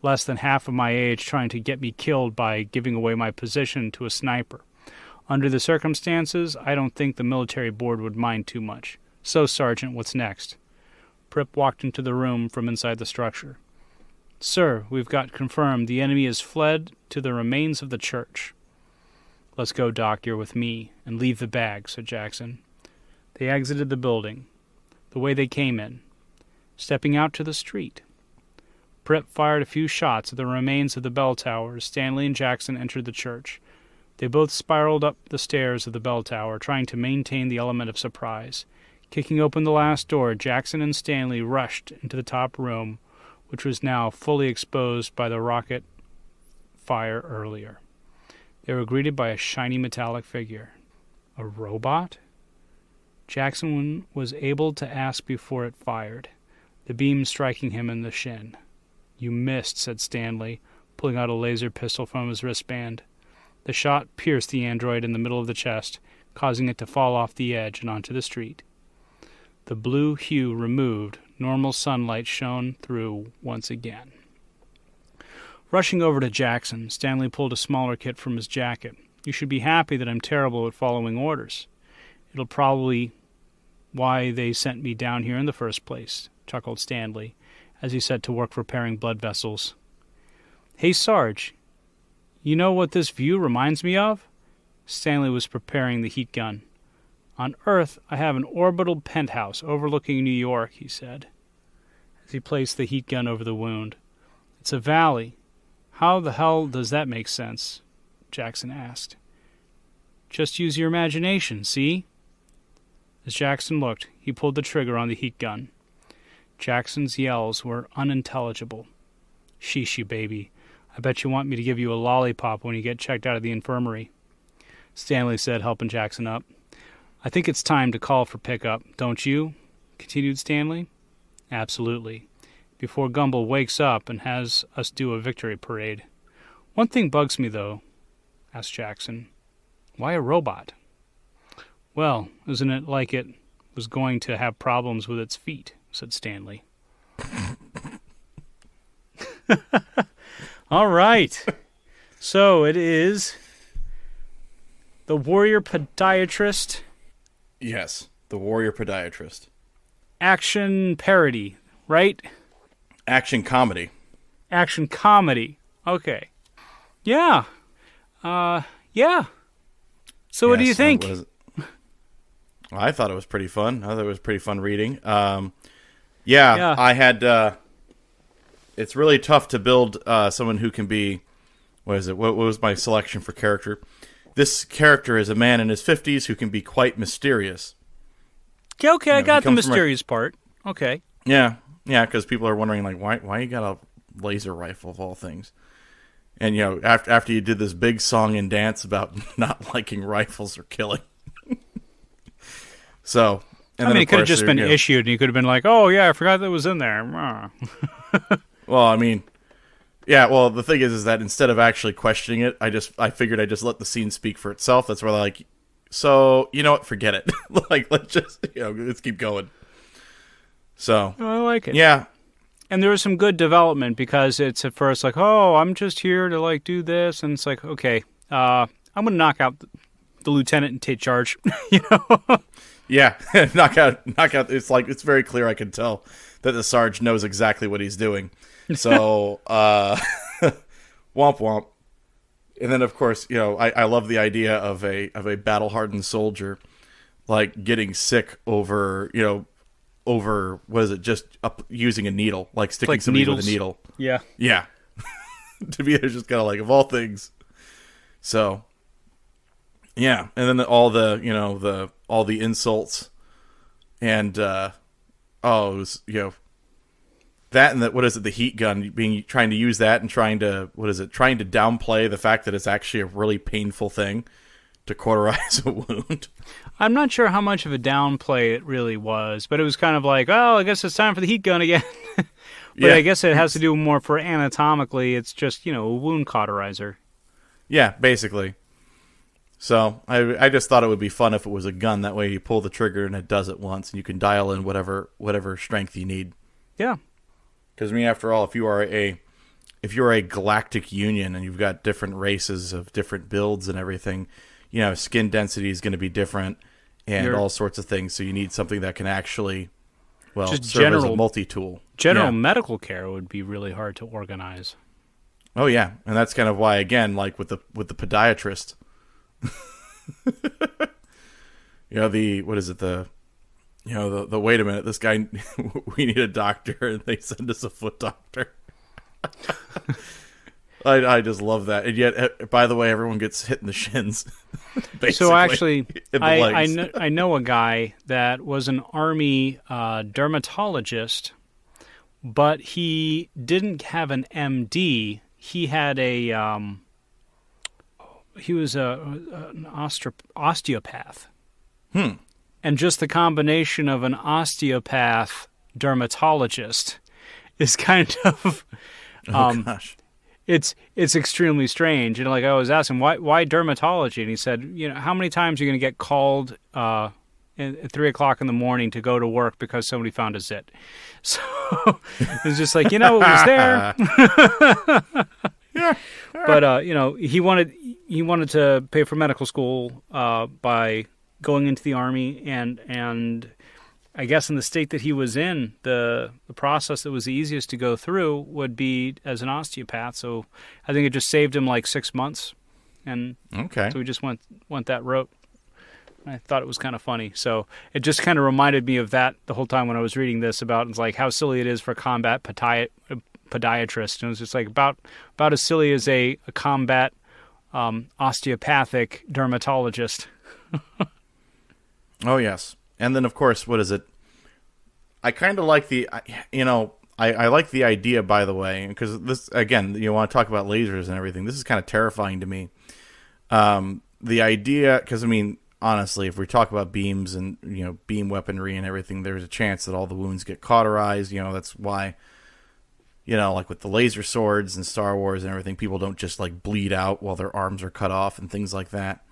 less than half of my age, trying to get me killed by giving away my position to a sniper. Under the circumstances, I don't think the military board would mind too much. So, Sergeant, what's next? Prip walked into the room from inside the structure. Sir, we've got confirmed the enemy has fled to the remains of the church. Let's go, Doc, you're with me, and leave the bag, said Jackson. They exited the building, the way they came in, stepping out to the street. Prip fired a few shots at the remains of the bell tower as Stanley and Jackson entered the church. They both spiraled up the stairs of the bell tower, trying to maintain the element of surprise. Kicking open the last door, Jackson and Stanley rushed into the top room, which was now fully exposed by the rocket fire earlier. They were greeted by a shiny metallic figure. A robot? Jackson was able to ask before it fired, the beam striking him in the shin. "You missed," said Stanley, pulling out a laser pistol from his wristband. The shot pierced the android in the middle of the chest, causing it to fall off the edge and onto the street. The blue hue removed, normal sunlight shone through once again. Rushing over to Jackson, Stanley pulled a smaller kit from his jacket. "You should be happy that I'm terrible at following orders. It'll probably why they sent me down here in the first place," chuckled Stanley, as he set to work repairing blood vessels. "Hey, Sarge, you know what this view reminds me of?" Stanley was preparing the heat gun. "On Earth, I have an orbital penthouse overlooking New York," he said, as he placed the heat gun over the wound. "It's a valley. How the hell does that make sense?" Jackson asked. "Just use your imagination, see?" As Jackson looked, he pulled the trigger on the heat gun. Jackson's yells were unintelligible. "Sheesh, you baby. I bet you want me to give you a lollipop when you get checked out of the infirmary," Stanley said, helping Jackson up. "I think it's time to call for pickup, don't you?" continued Stanley. "Absolutely. Before Gumble wakes up and has us do a victory parade. One thing bugs me, though," asked Jackson. "Why a robot?" "Well, isn't it like it was going to have problems with its feet?" said Stanley. All right. So it is the Warrior Podiatrist. Yes, the Warrior Podiatrist. Action parody, right? Action comedy. Action comedy. Okay. Yeah. Yeah. So what do you think? I thought it was pretty fun. I thought it was pretty fun reading. Yeah, I had... it's really tough to build someone who can be... What is it? What was my selection for character? This character is a man in his 50s who can be quite mysterious. Okay, I got the mysterious part. Okay. Yeah, because people are wondering, like, why you got a laser rifle of all things? And, you know, after you did this big song and dance about not liking rifles or killing. So, and then, it could have just been issued, and you could have been like, "Oh yeah, I forgot that was in there." Well, I mean, yeah. Well, the thing is that instead of actually questioning it, I figured I'd just let the scene speak for itself. That's where they're like, so you know what? Forget it. Like, let's just let's keep going. So I like it. Yeah. And there was some good development because it's at first like, "Oh, I'm just here to like do this," and it's like, okay, I'm gonna knock out the lieutenant and take charge. Yeah, knock out. It's like, it's very clear. I can tell that the Sarge knows exactly what he's doing. So, womp womp. And then, of course, I love the idea of a battle-hardened soldier, like, getting sick over what is it? Just using a needle, like sticking like somebody needles. with a needle. Yeah. Yeah. To me, it's just kind of like, of all things. So, yeah, and then all the all the insults, and it was that, and what is it? The heat gun trying to use that and trying to downplay the fact that it's actually a really painful thing to cauterize a wound. I'm not sure how much of a downplay it really was, but it was kind of like, oh, I guess it's time for the heat gun again. But yeah. I guess it has to do more for anatomically. It's just a wound cauterizer. Yeah, basically. So I just thought it would be fun if it was a gun. That way you pull the trigger and it does it once, and you can dial in whatever strength you need. Yeah. Because after all, if you're a galactic union and you've got different races of different builds and everything, skin density is going to be different and all sorts of things. So you need something that can actually, serve as a multi-tool. General medical care would be really hard to organize. Oh yeah, and that's kind of why, again, like with the podiatrist. The wait a minute, this guy, we need a doctor, and they send us a foot doctor. I just love that. And yet, by the way, everyone gets hit in the shins. Basically, so actually, I know a guy that was an Army dermatologist, but he didn't have an MD. He had a he was an osteopath. And just the combination of an osteopath dermatologist is kind of Gosh. it's extremely strange. And like I was asking, why dermatology? And he said, how many times are you going to get called at 3:00 in the morning to go to work because somebody found a zit? So it's just like, it was there. Yeah. But he wanted to pay for medical school by going into the Army, and I guess in the state that he was in, the process that was the easiest to go through would be as an osteopath. So I think it just saved him like 6 months, and Okay. so he just went that route. I thought it was kind of funny. So it just kind of reminded me of that the whole time when I was reading this about it's like how silly it is for a combat podiatrist. And it was just like about as silly as a combat osteopathic dermatologist. Oh, yes. And then, of course, what is it? I kind of like I like the idea, by the way, because this, again, you want to talk about lasers and everything. This is kind of terrifying to me. The idea, because, honestly, if we talk about beams and, beam weaponry and everything, there's a chance that all the wounds get cauterized. That's why, like with the laser swords and Star Wars and everything, people don't just, like, bleed out while their arms are cut off and things like that.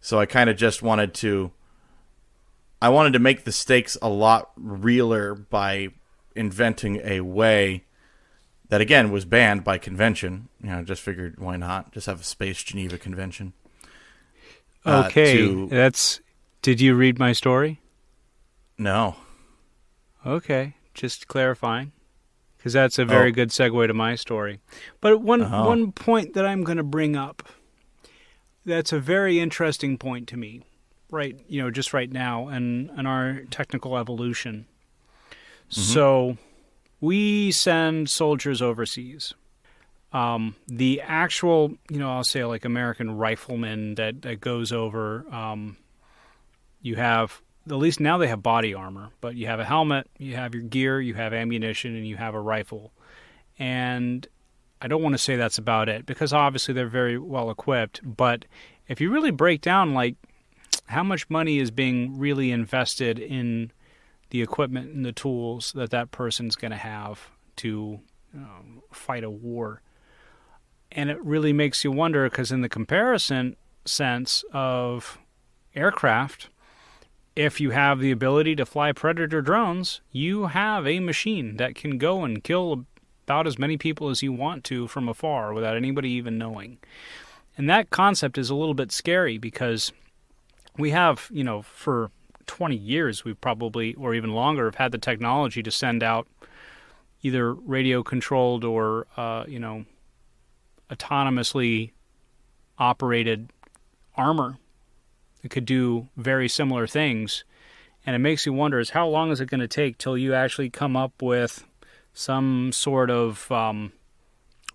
So I kind of just wanted to make the stakes a lot realer by inventing a way that, again, was banned by convention. Just figured, why not? Just have a Space Geneva Convention. Okay, did you read my story? No. Okay, just clarifying, because that's a very good segue to my story. But one point that I'm going to bring up, that's a very interesting point to me. Right, just right now, and our technical evolution. Mm-hmm. So, we send soldiers overseas. The actual, I'll say like American rifleman that goes over. You have, at least now they have body armor, but you have a helmet, you have your gear, you have ammunition, and you have a rifle. And I don't want to say that's about it, because obviously they're very well equipped. But if you really break down, like, how much money is being really invested in the equipment and the tools that person's going to have to fight a war. And it really makes you wonder, because in the comparison sense of aircraft, if you have the ability to fly Predator drones, you have a machine that can go and kill about as many people as you want to from afar without anybody even knowing. And that concept is a little bit scary, because we have, for 20 years, we've probably, or even longer, have had the technology to send out either radio-controlled or, autonomously operated armor that could do very similar things. And it makes you wonder, is how long is it going to take till you actually come up with some sort of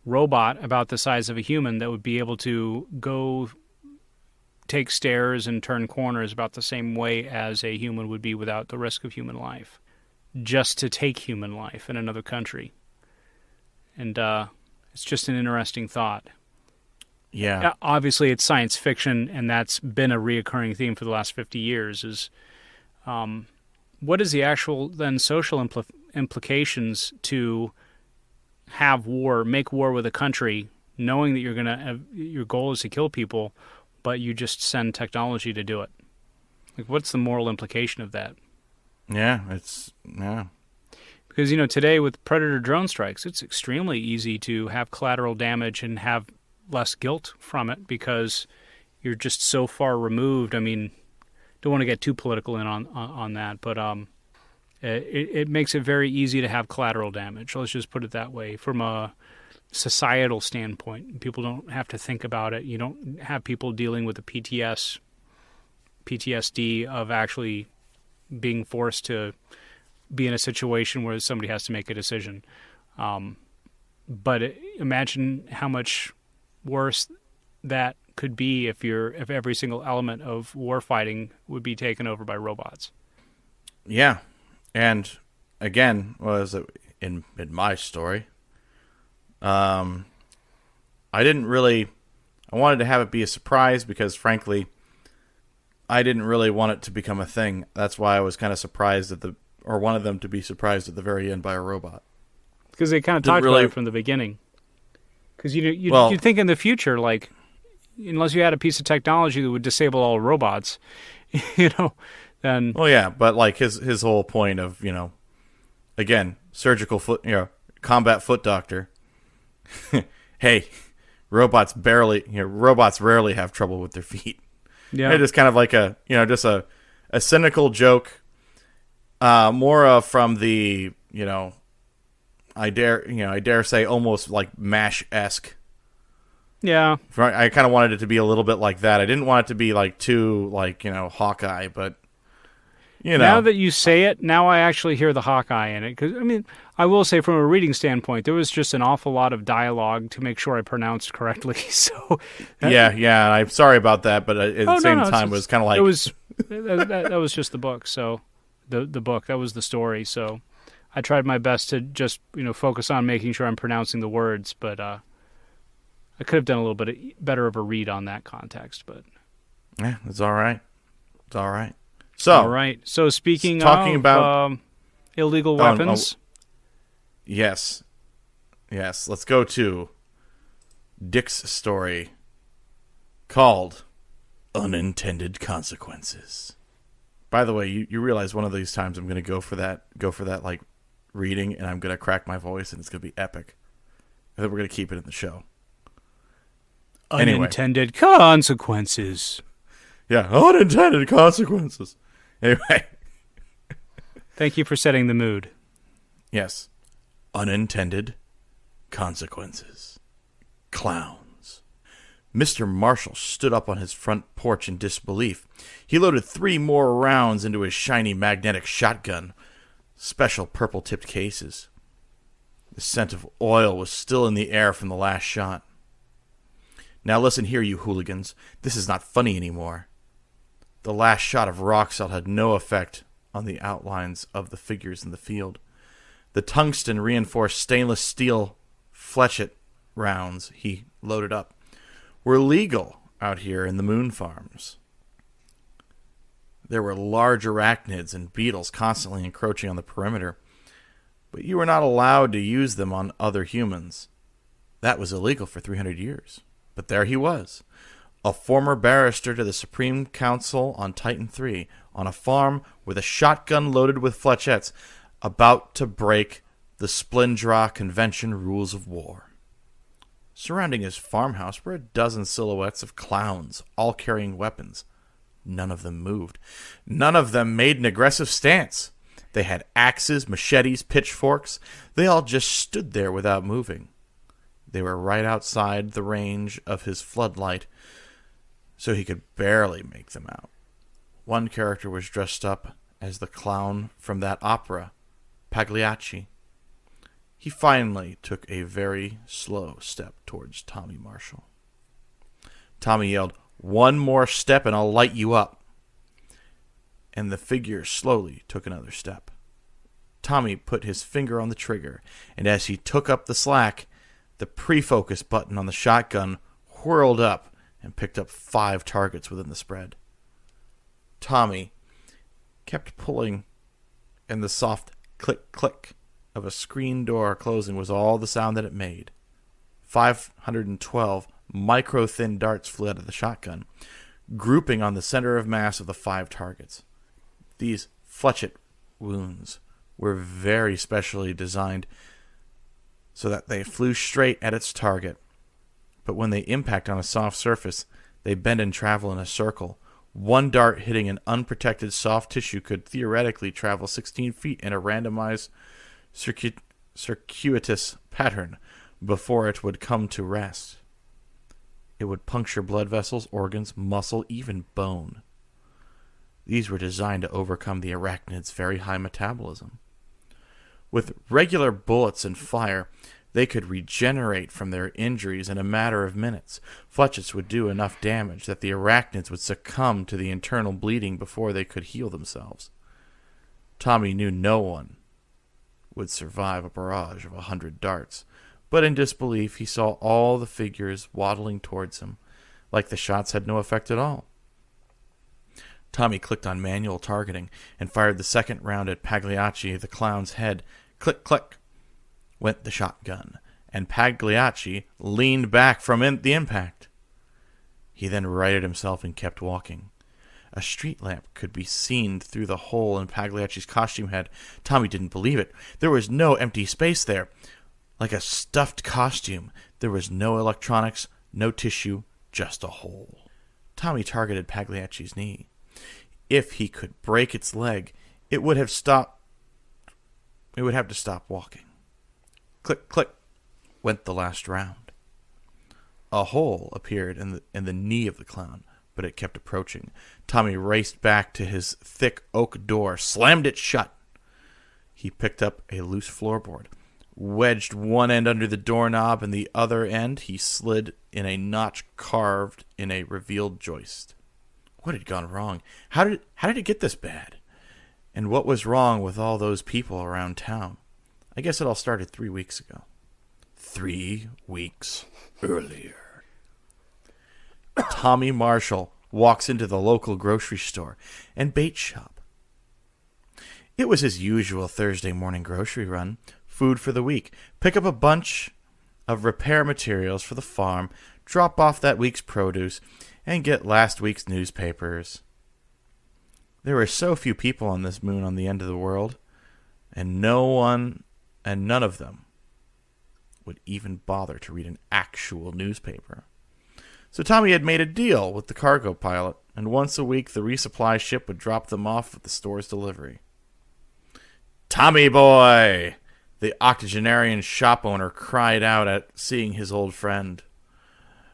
robot about the size of a human that would be able to go take stairs and turn corners about the same way as a human would be without the risk of human life, just to take human life in another country. And it's just an interesting thought. Yeah. Obviously, it's science fiction, and that's been a reoccurring theme for the last 50 years, is what is the actual then social implications to have war, make war with a country, knowing that your goal is to kill people, but you just send technology to do it? Like, what's the moral implication of that? Yeah, Because, today with Predator drone strikes, it's extremely easy to have collateral damage and have less guilt from it, because you're just so far removed. Don't want to get too political on that, but it makes it very easy to have collateral damage. Let's just put it that way. From a societal standpoint, people don't have to think about it. You don't have people dealing with the PTSD of actually being forced to be in a situation where somebody has to make a decision. But imagine how much worse that could be if every single element of warfighting would be taken over by robots. Yeah. And again, was it in my story? I I wanted to have it be a surprise because, frankly, I didn't really want it to become a thing. That's why I was kind of surprised or wanted them to be surprised at the very end by a robot. Because they kind of talked about it from the beginning. Because you'd think in the future, like, unless you had a piece of technology that would disable all robots, then... Well, yeah, but like his whole point of, again, surgical foot, combat foot doctor. Hey, robots rarely have trouble with their feet. Yeah. It is kind of like just a cynical joke, more from the, I dare say almost like MASH-esque. Yeah. I kind of wanted it to be a little bit like that. I didn't want it to be like too like, Hawkeye, but Now that you say it, now I actually hear the Hawkeye in it. Because, I will say from a reading standpoint, there was just an awful lot of dialogue to make sure I pronounced correctly. So yeah, I'm sorry about that, but at the same time, it was kind of like... That was just the book, so... The book, that was the story, so... I tried my best to just, focus on making sure I'm pronouncing the words, but I could have done a little bit better of a read on that context, but... Yeah, it's all right. It's all right. All right. So speaking about illegal weapons... Yes. Let's go to Dick's story called Unintended Consequences. By the way, you realize one of these times I'm going to go for that like reading, and I'm going to crack my voice, and it's going to be epic. I think we're going to keep it in the show. Unintended consequences. Yeah, unintended consequences. Anyway. Thank you for setting the mood. Yes. Unintended consequences. Clowns. Mr. Marshall stood up on his front porch in disbelief. He loaded 3 more rounds into his shiny magnetic shotgun, special purple-tipped cases. The scent of oil was still in the air from the last shot. Now listen here, you hooligans. This is not funny anymore. The last shot of rock salt had no effect on the outlines of the figures in the field. The tungsten-reinforced stainless steel fletchet rounds he loaded up were legal out here in the moon farms. There were large arachnids and beetles constantly encroaching on the perimeter, but you were not allowed to use them on other humans. That was illegal for 300 years. But there he was, a former barrister to the Supreme Council on Titan III, on a farm with a shotgun loaded with flechettes, about to break the Splendra Convention rules of war. Surrounding his farmhouse were a dozen silhouettes of clowns, all carrying weapons. None of them moved. None of them made an aggressive stance. They had axes, machetes, pitchforks. They all just stood there without moving. They were right outside the range of his floodlight, so he could barely make them out. One character was dressed up as the clown from that opera, Pagliacci. He finally took a very slow step towards Tommy Marshall. Tommy yelled, "One more step and I'll light you up." And the figure slowly took another step. Tommy put his finger on the trigger, and as he took up the slack, the pre-focus button on the shotgun whirled up and picked up 5 targets within the spread. Tommy kept pulling, and the soft click-click of a screen door closing was all the sound that it made. 512 micro-thin darts flew out of the shotgun, grouping on the center of mass of the 5 targets. These fletchet wounds were very specially designed so that they flew straight at its target. But when they impact on a soft surface, they bend and travel in a circle. One dart hitting an unprotected soft tissue could theoretically travel 16 feet in a randomized circuitous pattern before it would come to rest. It would puncture blood vessels, organs, muscle, even bone. These were designed to overcome the arachnid's very high metabolism. With regular bullets and fire, they could regenerate from their injuries in a matter of minutes. Fletchets would do enough damage that the arachnids would succumb to the internal bleeding before they could heal themselves. Tommy knew no one would survive a barrage of 100 darts, but in disbelief he saw all the figures waddling towards him, like the shots had no effect at all. Tommy clicked on manual targeting and fired the second round at Pagliacci, the clown's head. Click, click, went the shotgun, and Pagliacci leaned back from the impact. He then righted himself and kept walking. A street lamp could be seen through the hole in Pagliacci's costume head. Tommy didn't believe it. There was no empty space there. Like a stuffed costume, there was no electronics, no tissue, just a hole. Tommy targeted Pagliacci's knee. If he could break its leg, it would have stopped. It would have to stop walking. Click, click, went the last round. A hole appeared in the knee of the clown, but it kept approaching. Tommy raced back to his thick oak door, slammed it shut. He picked up a loose floorboard, wedged one end under the doorknob, and the other end he slid in a notch carved in a revealed joist. What had gone wrong? How did it get this bad? And what was wrong with all those people around town? I guess it all started 3 weeks ago. 3 weeks earlier. Tommy Marshall walks into the local grocery store and bait shop. It was his usual Thursday morning grocery run. Food for the week. Pick up a bunch of repair materials for the farm, drop off that week's produce, and get last week's newspapers. There were so few people on this moon on the end of the world, and none of them would even bother to read an actual newspaper. So Tommy had made a deal with the cargo pilot, and once a week the resupply ship would drop them off at the store's delivery. "Tommy boy!" the octogenarian shop owner cried out at seeing his old friend.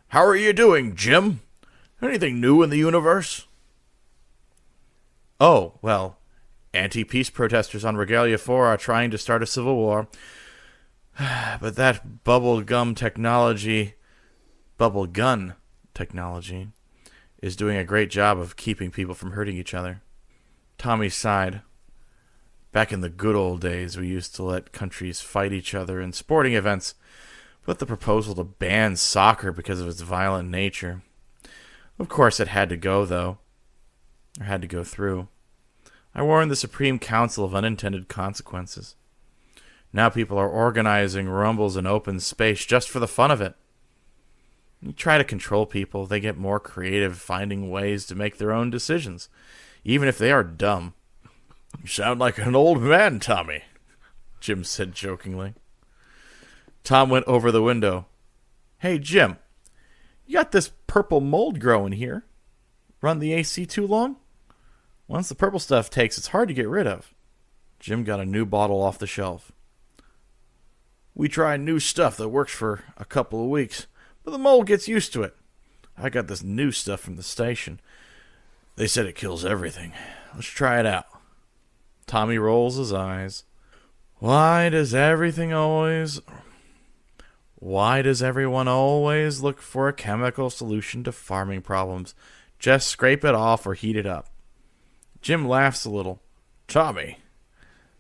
"How are you doing, Jim? Anything new in the universe?" "Oh, well, anti-peace protesters on Regalia 4 are trying to start a civil war. But that bubble gun technology, is doing a great job of keeping people from hurting each other." Tommy sighed. "Back in the good old days, we used to let countries fight each other in sporting events, but the proposal to ban soccer because of its violent nature. Of course it had to go, though. Or had to go through. I warned the Supreme Council of unintended consequences. Now people are organizing rumbles in open space just for the fun of it. You try to control people, they get more creative, finding ways to make their own decisions, even if they are dumb." "You sound like an old man, Tommy," Jim said jokingly. Tom went over the window. "Hey, Jim, you got this purple mold growing here. Run the AC too long? Once the purple stuff takes, it's hard to get rid of." Jim got a new bottle off the shelf. "We try new stuff that works for a couple of weeks, but the mold gets used to it. I got this new stuff from the station. They said it kills everything. Let's try it out." Tommy rolls his eyes. Why does everyone always look for a chemical solution to farming problems? Just scrape it off or heat it up. Jim laughs a little. "Tommy,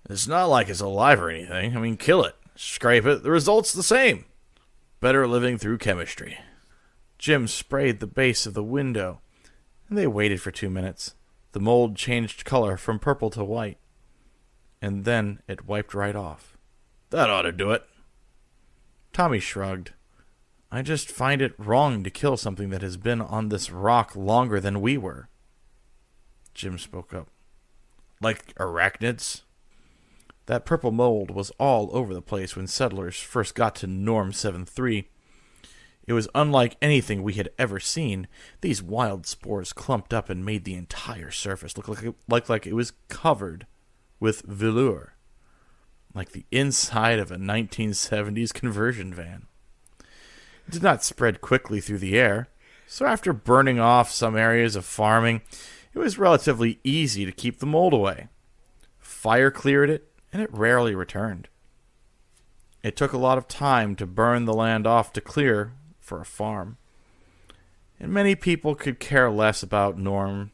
it's not like it's alive or anything. I mean, kill it, scrape it, the result's the same. Better living through chemistry." Jim sprayed the base of the window, and they waited for 2 minutes. The mold changed color from purple to white, and then it wiped right off. "That ought to do it." Tommy shrugged. "I just find it wrong to kill something that has been on this rock longer than we were." Jim spoke up. "Like arachnids?" That purple mold was all over the place when settlers first got to Norm 7-3. It was unlike anything we had ever seen. These wild spores clumped up and made the entire surface look like it was covered with velour, like the inside of a 1970s conversion van. It did not spread quickly through the air, so after burning off some areas of farming, it was relatively easy to keep the mold away. Fire cleared it, and it rarely returned. It took a lot of time to burn the land off to clear for a farm, and many people could care less about Norm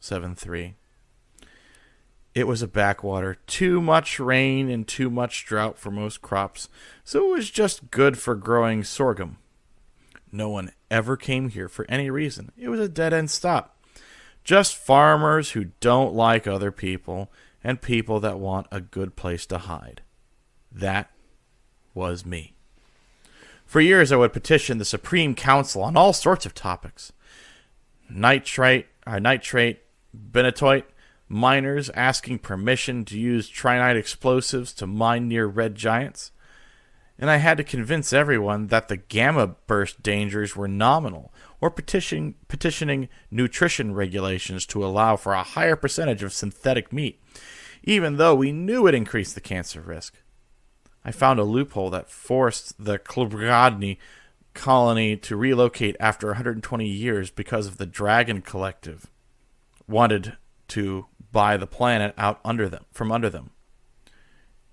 7-3. It was a backwater, too much rain and too much drought for most crops, so it was just good for growing sorghum. No one ever came here for any reason. It was a dead-end stop. Just farmers who don't like other people and people that want a good place to hide. That was me. For years, I would petition the Supreme Council on all sorts of topics. Nitrate, benitoite, miners asking permission to use trinite explosives to mine near red giants. And I had to convince everyone that the gamma burst dangers were nominal, or petitioning nutrition regulations to allow for a higher percentage of synthetic meat, even though we knew it increased the cancer risk. I found a loophole that forced the Klubradny colony to relocate after 120 years because of the Dragon Collective wanted to buy the planet from under them.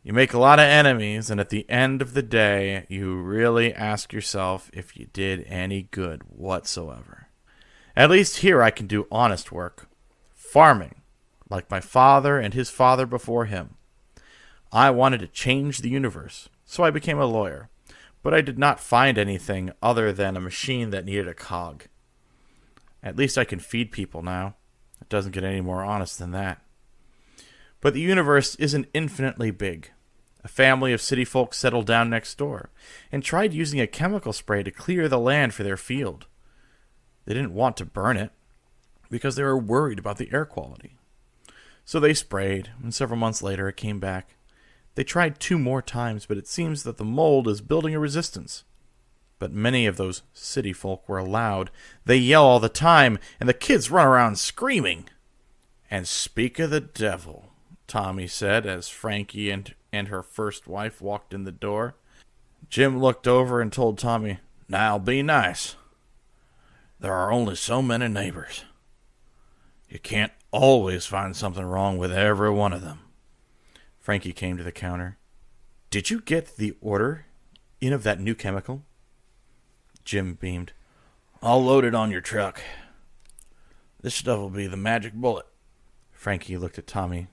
You make a lot of enemies, and at the end of the day, you really ask yourself if you did any good whatsoever. At least here I can do honest work. Farming, like my father and his father before him. I wanted to change the universe, so I became a lawyer. But I did not find anything other than a machine that needed a cog. At least I can feed people now. It doesn't get any more honest than that. But the universe isn't infinitely big. A family of city folk settled down next door and tried using a chemical spray to clear the land for their field. They didn't want to burn it because they were worried about the air quality. So they sprayed, and several months later it came back. They tried 2 more times, but it seems that the mold is building a resistance. But many of those city folk were loud. They yell all the time, and the kids run around screaming. And speak of the devil, Tommy said as Frankie and her first wife walked in the door. Jim looked over and told Tommy, "Now be nice. There are only so many neighbors. You can't always find something wrong with every one of them." Frankie came to the counter. "Did you get the order in of that new chemical?" Jim beamed. "I'll load it on your truck. This stuff will be the magic bullet." Frankie looked at Tommy.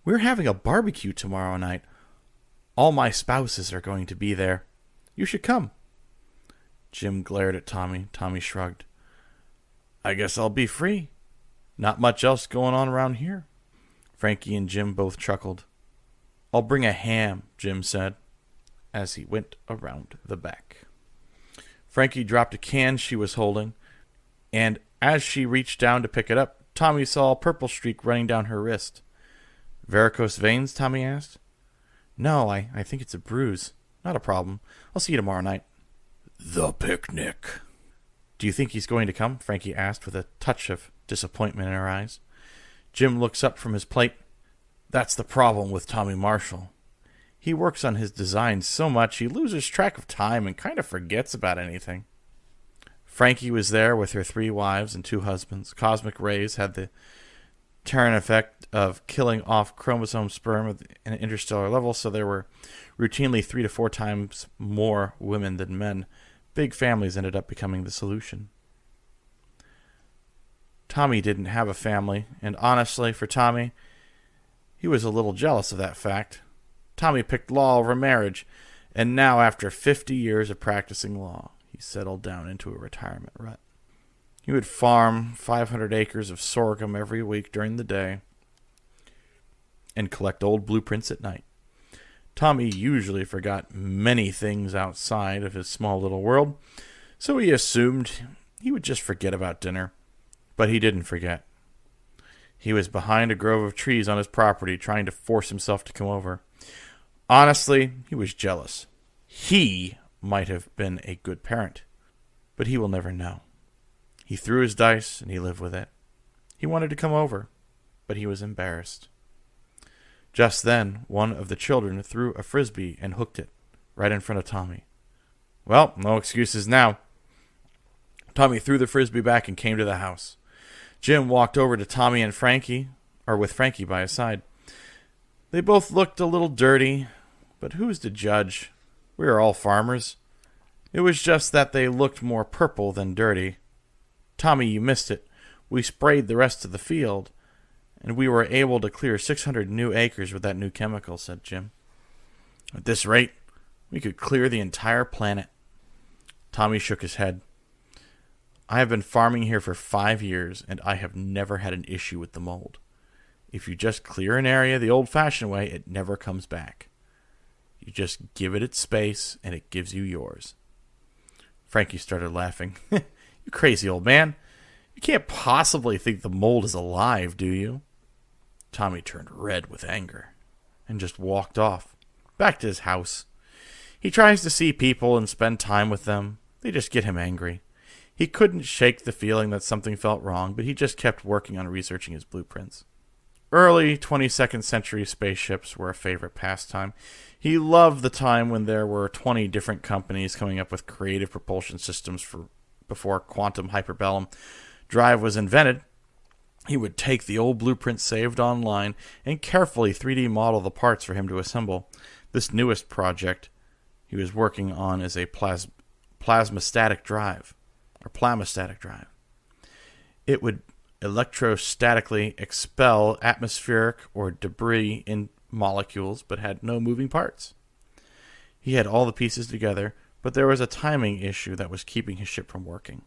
"We're having a barbecue tomorrow night. All my spouses are going to be there. You should come." Jim glared at Tommy. Tommy shrugged. "I guess I'll be free. Not much else going on around here." Frankie and Jim both chuckled. "I'll bring a ham," Jim said, as he went around the back. Frankie dropped a can she was holding, and as she reached down to pick it up, Tommy saw a purple streak running down her wrist. "Varicose veins?" Tommy asked. "No, I think it's a bruise. Not a problem. I'll see you tomorrow night." "The picnic." "Do you think he's going to come?" Frankie asked with a touch of disappointment in her eyes. Jim looks up from his plate. "That's the problem with Tommy Marshall. He works on his designs so much he loses track of time and kind of forgets about anything." Frankie was there with her 3 wives and 2 husbands. Cosmic rays had the Terran effect of killing off chromosome sperm at an interstellar level, so there were routinely 3 to 4 times more women than men. Big families ended up becoming the solution. Tommy didn't have a family, and honestly, for Tommy, he was a little jealous of that fact. Tommy picked law over marriage, and now after 50 years of practicing law, he settled down into a retirement rut. He would farm 500 acres of sorghum every week during the day and collect old blueprints at night. Tommy usually forgot many things outside of his small little world, so he assumed he would just forget about dinner. But he didn't forget. He was behind a grove of trees on his property trying to force himself to come over. Honestly, he was jealous. He might have been a good parent, but he will never know. He threw his dice and he lived with it. He wanted to come over, but he was embarrassed. Just then, one of the children threw a frisbee and hooked it right in front of Tommy. Well, no excuses now. Tommy threw the frisbee back and came to the house. Jim walked over to Tommy and Frankie, or with Frankie by his side. They both looked a little dirty, but who's to judge? We are all farmers. It was just that they looked more purple than dirty. Tommy, you missed it. We sprayed the rest of the field, and we were able to clear 600 new acres with that new chemical, said Jim. At this rate, we could clear the entire planet. Tommy shook his head. I have been farming here for 5 years, and I have never had an issue with the mold. If you just clear an area the old-fashioned way, it never comes back. You just give it its space, and it gives you yours. Frankie started laughing. You crazy old man. You can't possibly think the mold is alive, do you? Tommy turned red with anger and just walked off, back to his house. He tries to see people and spend time with them. They just get him angry. He couldn't shake the feeling that something felt wrong, but he just kept working on researching his blueprints. Early 22nd century spaceships were a favorite pastime. He loved the time when there were 20 different companies coming up with creative propulsion systems before quantum hyperbellum drive was invented. He would take the old blueprints saved online and carefully 3D model the parts for him to assemble. This newest project he was working on is a plasmastatic drive. It would electrostatically expel atmospheric or debris in molecules, but had no moving parts. He had all the pieces together, but there was a timing issue that was keeping his ship from working.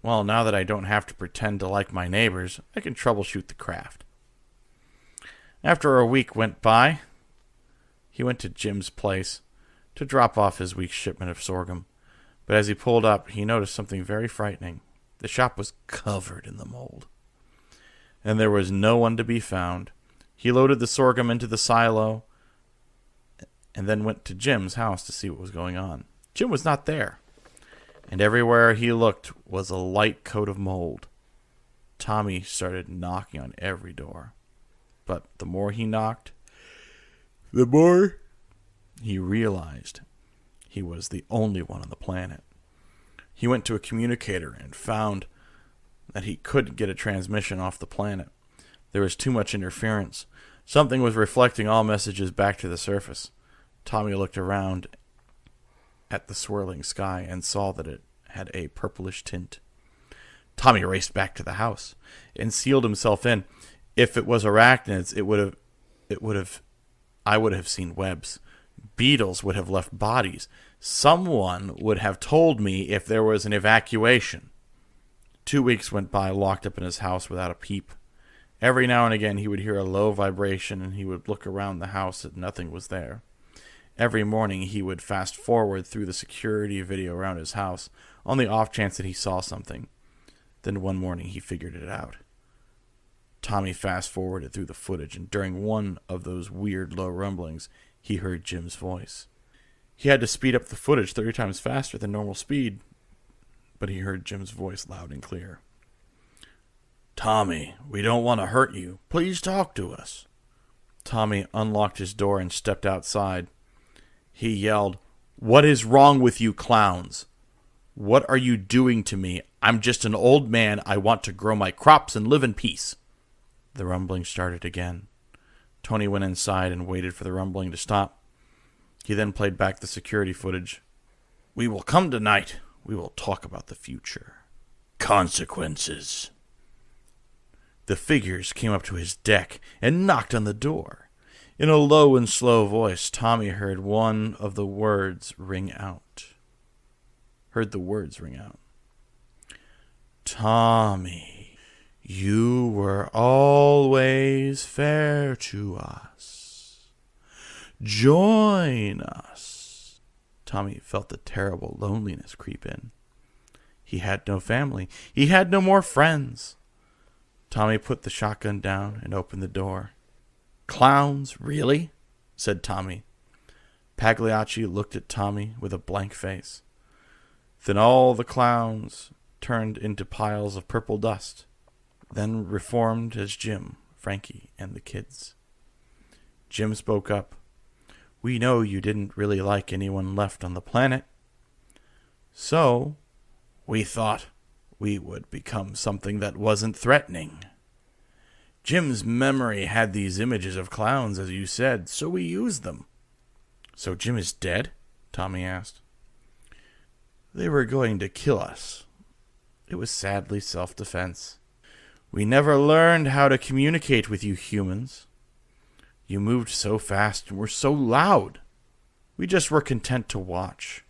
Well, now that I don't have to pretend to like my neighbors, I can troubleshoot the craft. After a week went by, he went to Jim's place to drop off his week's shipment of sorghum. But as he pulled up, he noticed something very frightening. The shop was covered in the mold, and there was no one to be found. He loaded the sorghum into the silo and then went to Jim's house to see what was going on. Jim was not there, and everywhere he looked was a light coat of mold. Tommy started knocking on every door, but the more he knocked, the more he realized he was the only one on the planet. He went to a communicator and found that he couldn't get a transmission off the planet. There was too much interference. Something was reflecting all messages back to the surface. Tommy looked around at the swirling sky and saw that it had a purplish tint. Tommy raced back to the house and sealed himself in. If it was arachnids, I would have seen webs. Beetles would have left bodies. Someone would have told me if there was an evacuation. 2 weeks went by locked up in his house without a peep. Every now and again he would hear a low vibration and he would look around the house and nothing was there. Every morning he would fast forward through the security video around his house on the off chance that he saw something. Then one morning he figured it out. Tommy fast forwarded through the footage, and during one of those weird low rumblings, he heard Jim's voice. He had to speed up the footage 30 times faster than normal speed, but he heard Jim's voice loud and clear. "Tommy, we don't want to hurt you. Please talk to us." Tommy unlocked his door and stepped outside. He yelled, "What is wrong with you clowns? What are you doing to me? I'm just an old man. I want to grow my crops and live in peace." The rumbling started again. Tony went inside and waited for the rumbling to stop. He then played back the security footage. "We will come tonight. We will talk about the future. Consequences." The figures came up to his deck and knocked on the door. In a low and slow voice, Tommy heard the words ring out. "Tommy, you were always fair to us. Join us." Tommy felt the terrible loneliness creep in. He had no family. He had no more friends. Tommy put the shotgun down and opened the door. "Clowns, really?" said Tommy. Pagliacci looked at Tommy with a blank face. Then all the clowns turned into piles of purple dust, then reformed as Jim, Frankie, and the kids. Jim spoke up. "We know you didn't really like anyone left on the planet. So, we thought we would become something that wasn't threatening. Jim's memory had these images of clowns, as you said, so we used them." "So Jim is dead?" Tommy asked. "They were going to kill us. It was sadly self-defense. We never learned how to communicate with you humans. You moved so fast and were so loud. We just were content to watch.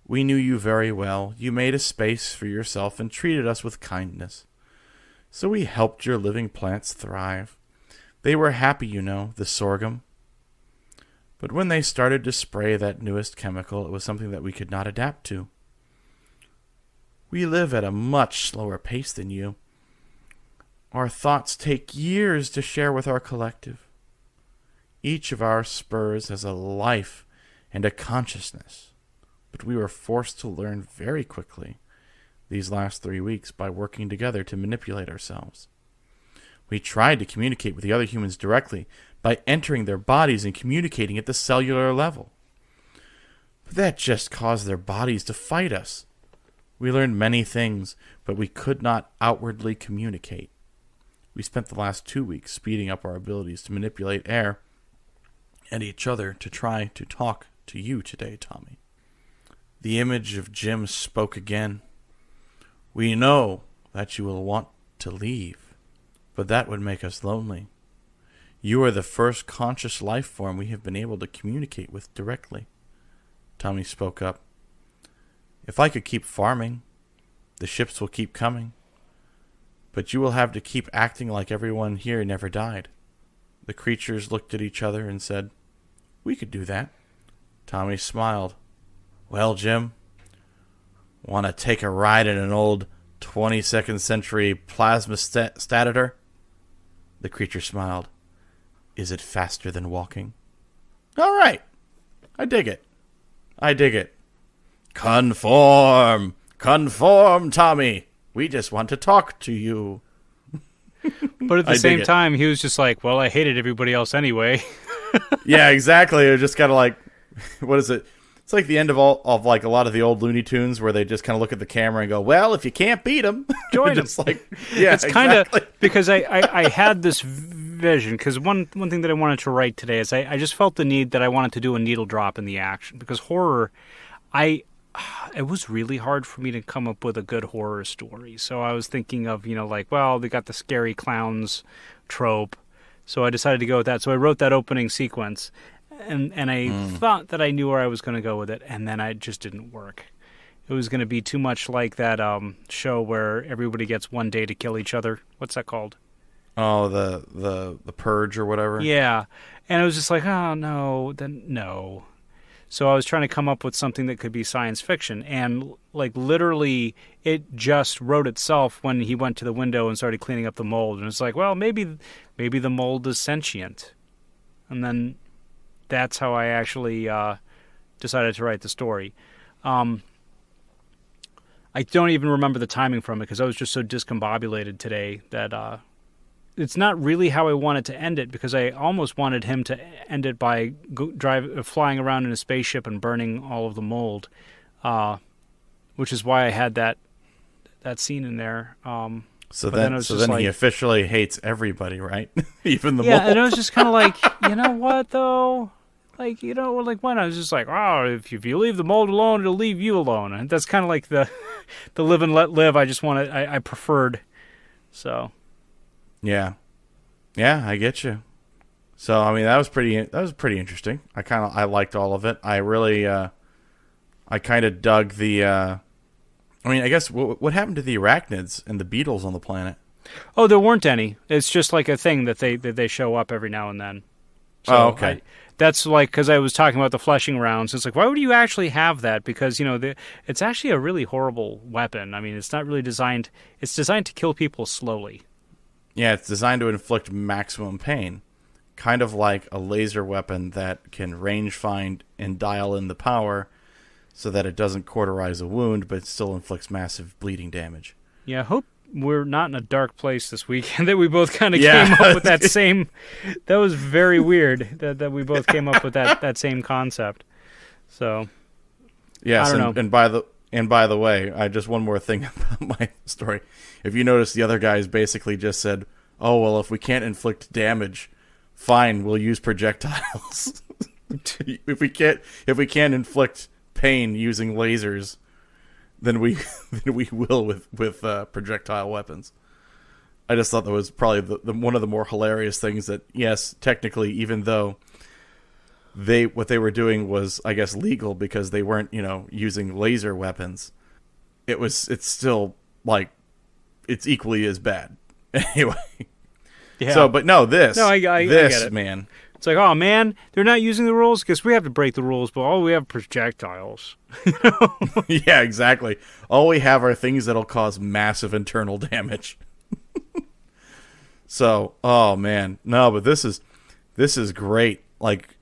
We knew you very well. You made a space for yourself and treated us with kindness. So we helped your living plants thrive. They were happy, you know, the sorghum. But when they started to spray that newest chemical, it was something that we could not adapt to. We live at a much slower pace than you. Our thoughts take years to share with our collective. Each of our spurs has a life and a consciousness, but we were forced to learn very quickly these last 3 weeks by working together to manipulate ourselves. We tried to communicate with the other humans directly by entering their bodies and communicating at the cellular level. But that just caused their bodies to fight us. We learned many things, but we could not outwardly communicate. We spent the last 2 weeks speeding up our abilities to manipulate air and each other to try to talk to you today, Tommy. The image of Jim spoke again. We know that you will want to leave, but that would make us lonely. You are the first conscious life form we have been able to communicate with directly. Tommy spoke up. If I could keep farming, the ships will keep coming. But you will have to keep acting like everyone here never died. The creatures looked at each other and said, We could do that. Tommy smiled. Well, Jim, want to take a ride in an old 22nd century plasma statator? The creature smiled. Is it faster than walking? All right. I dig it. I dig it. Conform. Conform, Tommy. We just want to talk to you. But at the same time, he was just like, well, I hated everybody else anyway. Yeah, exactly. It was just kind of like, what is it? It's like the end of a lot of the old Looney Tunes where they just kind of look at the camera and go, well, if you can't beat them, join them. Like, yeah, it's kind of, because I had this vision, because one thing that I wanted to write today is I just felt the need that I wanted to do a needle drop in the action, because horror, it was really hard for me to come up with a good horror story. So I was thinking of, well, they got the scary clowns trope. So I decided to go with that. So I wrote that opening sequence, and I thought that I knew where I was going to go with it, and then it just didn't work. It was going to be too much like that show where everybody gets one day to kill each other. What's that called? Oh, the Purge or whatever? Yeah. And it was just like, oh, no, then no. So I was trying to come up with something that could be science fiction, and like literally it just wrote itself when he went to the window and started cleaning up the mold. And it's like, well, maybe the mold is sentient. And then that's how I actually decided to write the story. I don't even remember the timing from it because I was just so discombobulated today that it's not really how I wanted to end it, because I almost wanted him to end it by flying around in a spaceship and burning all of the mold, which is why I had that scene in there. So then he officially hates everybody, right? Even the mold. Yeah, and I was just kind of like, you know what though? Like, when I was just like, oh, if you leave the mold alone, it'll leave you alone. And that's kind of like the live and let live. I preferred. So. Yeah, I get you. So I mean, that was pretty interesting. I liked all of it. I really, I kind of dug the. I guess what happened to the arachnids and the beetles on the planet? Oh, there weren't any. It's just like a thing that they show up every now and then. So okay. That's like, because I was talking about the fleshing rounds. It's like, why would you actually have that? Because it's actually a really horrible weapon. I mean, it's not really designed. It's designed to kill people slowly. Yeah, it's designed to inflict maximum pain. Kind of like a laser weapon that can range find and dial in the power so that it doesn't cauterize a wound, but it still inflicts massive bleeding damage. Yeah, I hope we're not in a dark place this weekend, that we both kind of came up with that same... That was very weird that we both came up with that same concept. So, yes, I don't know. And by the way, just one more thing about my story. If you notice, the other guys basically just said, "Oh well, if we can't inflict damage, fine, we'll use projectiles. if we can't inflict pain using lasers, then we will with projectile weapons." I just thought that was probably the one of the more hilarious things. That yes, technically, even though what they were doing was, I guess, legal because they weren't, using laser weapons. It's still like it's equally as bad. Anyway. Yeah. So, but no, this I get it. Man. It's like, oh man, they're not using the rules because we have to break the rules, but all we have projectiles. Yeah, exactly. All we have are things that'll cause massive internal damage. So, oh man, no, but this is great. Like,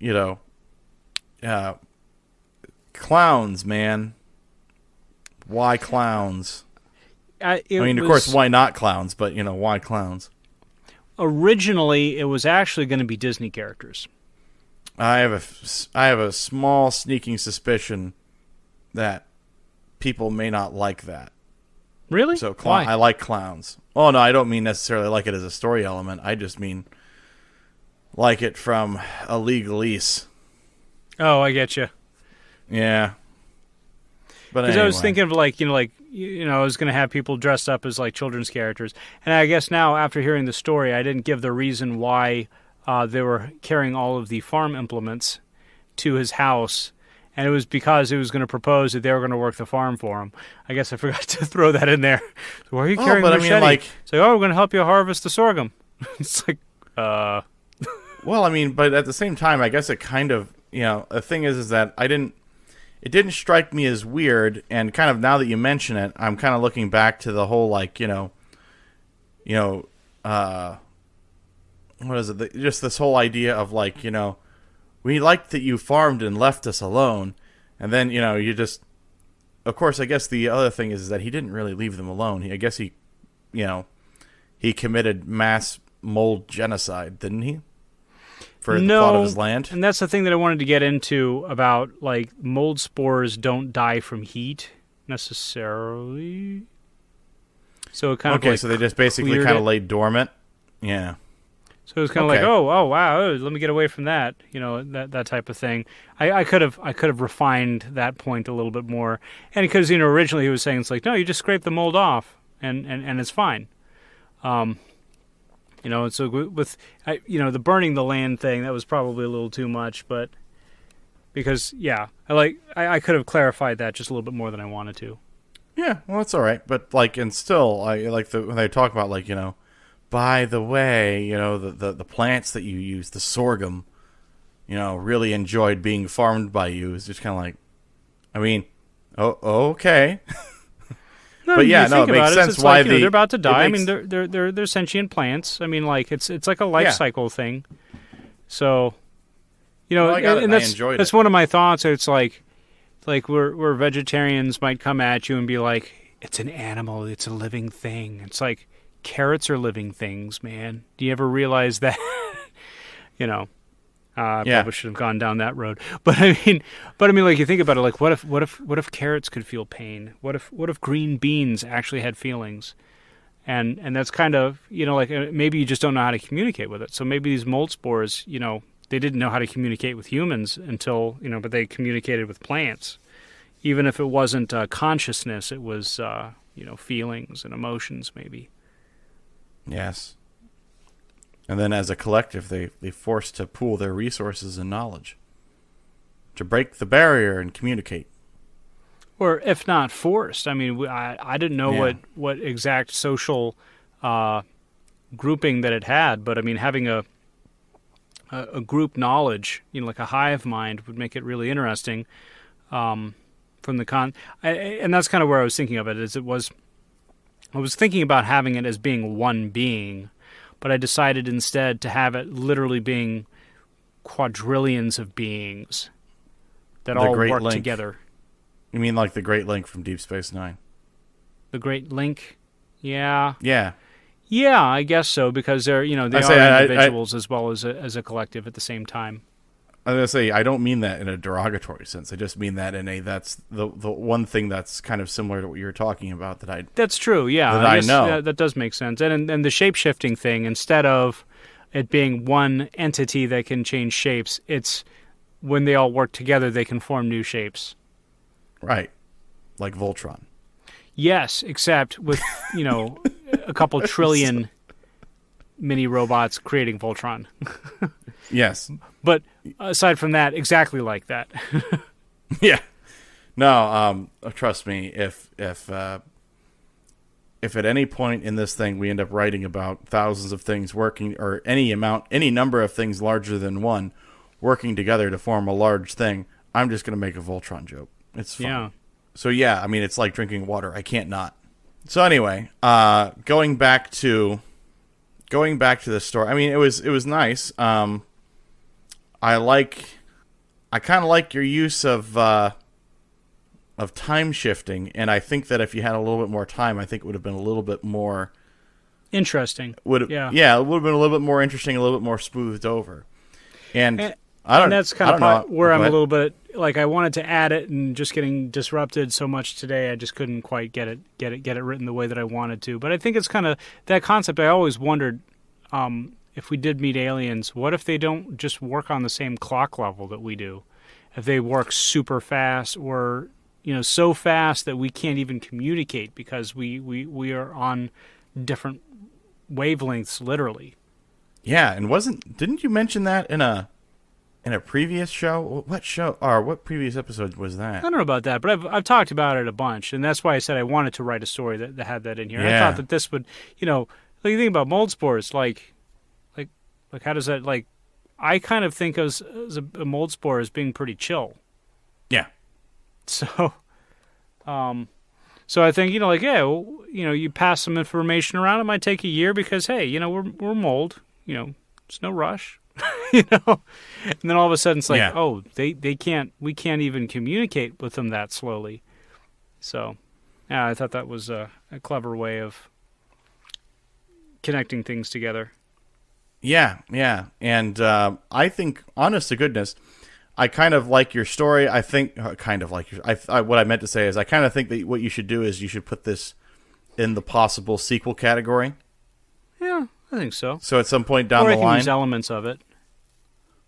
clowns, man. Why clowns? Of course, why not clowns? But why clowns? Originally, it was actually going to be Disney characters. I have a small sneaking suspicion that people may not like that. Really? So why? I like clowns. Oh no, I don't mean necessarily like it as a story element. I just mean like it from a legalese. Oh, I get you. Yeah. But because anyway. I was thinking of I was going to have people dressed up as like children's characters, and I guess now after hearing the story, I didn't give the reason why they were carrying all of the farm implements to his house, and it was because he was going to propose that they were going to work the farm for him. I guess I forgot to throw that in there. So why are you carrying a machete? It's like, we're going to help you harvest the sorghum. It's like, Well, but at the same time, I guess it kind of, the thing is that it didn't strike me as weird, and kind of now that you mention it, I'm kind of looking back to the whole, what is it? Just this whole idea of we liked that you farmed and left us alone, and then, you just, of course, I guess the other thing is that he didn't really leave them alone. I guess he committed mass mold genocide, didn't he? For the plot of his land. And that's the thing that I wanted to get into about, mold spores don't die from heat necessarily. So it kind of so they just basically kind of lay dormant. Yeah. So it was kind of like, oh wow, let me get away from that, that type of thing. I could have refined that point a little bit more, and because originally he was saying it's like, no, you just scrape the mold off and it's fine. And so with the burning the land thing, that was probably a little too much, but because I could have clarified that just a little bit more than I wanted to. Yeah, well, that's all right, but and still, I like when they talk about by the way, the plants that you use, the sorghum, really enjoyed being farmed by you. It's just kind of okay. No, but yeah, it makes sense it's why they're about to die. They're sentient plants. It's like a life cycle thing. So, and that's one of my thoughts. It's like where vegetarians might come at you and be like, "It's an animal. It's a living thing." It's like carrots are living things, man. Do you ever realize that? I probably should have gone down that road. But I mean, you think about it, what if carrots could feel pain? What if green beans actually had feelings? And that's kind of, maybe you just don't know how to communicate with it. So maybe these mold spores, they didn't know how to communicate with humans until, but they communicated with plants. Even if it wasn't consciousness, it was, feelings and emotions maybe. Yes. And then as a collective, they forced to pool their resources and knowledge to break the barrier and communicate. Or if not forced. I didn't know what exact social grouping that it had, but having a group knowledge, like a hive mind would make it really interesting. And that's kind of where I was thinking of it. I was thinking about having it as being one being, but I decided instead to have it literally being quadrillions of beings that all work together. You mean like the Great Link from Deep Space Nine? The Great Link? Yeah. Yeah. Yeah, I guess so, because they're, they are individuals as well as a collective at the same time. I was going to say, I don't mean that in a derogatory sense. I just mean that that's the one thing that's kind of similar to what you're talking about That's true, yeah. I know. That does make sense. And the shape-shifting thing, instead of it being one entity that can change shapes, it's when they all work together, they can form new shapes. Right. Like Voltron. Yes, except with, a couple trillion mini robots creating Voltron. Yes. But aside from that, exactly like that. Yeah. No, trust me, if at any point in this thing we end up writing about thousands of things working, or any number of things larger than one working together to form a large thing, I'm just going to make a Voltron joke. It's fun. Yeah. So yeah, I mean, it's like drinking water. I can't not. So anyway, going back to the story. I mean, it was nice. I kind of like your use of time shifting, and I think that if you had a little bit more time, I think it would have been a little bit more interesting. It would have been a little bit more interesting, a little bit more smoothed over. And that's kind of where I'm a little bit like, I wanted to add it, and just getting disrupted so much today, I just couldn't quite get it written the way that I wanted to. But I think it's kind of that concept. I always wondered, if we did meet aliens, what if they don't just work on the same clock level that we do? If they work super fast, or so fast that we can't even communicate because we are on different wavelengths, literally. Yeah, and didn't you mention that in a previous show? What show, or what previous episode was that? I don't know about that, but I've talked about it a bunch, and that's why I said I wanted to write a story that had that in here. Yeah. I thought that this would, like, you think about mold spores, like how does that, like, I kind of think as a mold spore as being pretty chill. Yeah. So, so I think, you pass some information around. It might take a year because, hey, we're mold. It's no rush. And then all of a sudden it's like, oh, we can't even communicate with them that slowly. So, yeah, I thought that was a clever way of connecting things together. Yeah, and I think, honest to goodness, I kind of like your story. I think what I meant to say is I kind of think that what you should do is you should put this in the possible sequel category. Yeah, I think so. So at some point down the line, I can use elements of it.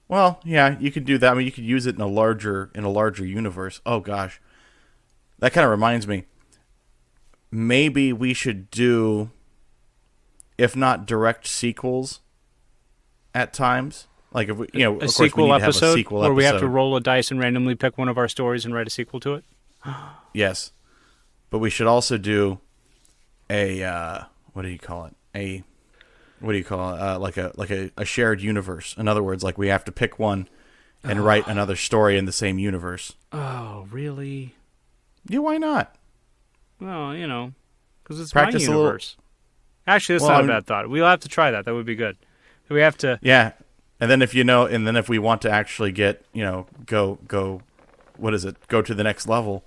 Well, yeah, you could do that. I mean, you could use it in a larger universe. Oh gosh, that kind of reminds me. Maybe we should do, if not direct sequels, at times. Like if we, a sequel episode where we have to roll a dice and randomly pick one of our stories and write a sequel to it. Yes, but we should also do a what do you call it? Like a shared universe. In other words, like we have to pick one and write another story in the same universe. Oh, really? Yeah, why not? Well, because it's Practice my universe. Actually, that's not a bad thought. We'll have to try that. That would be good. We have to. Yeah. And then if we want to actually get, go to the next level,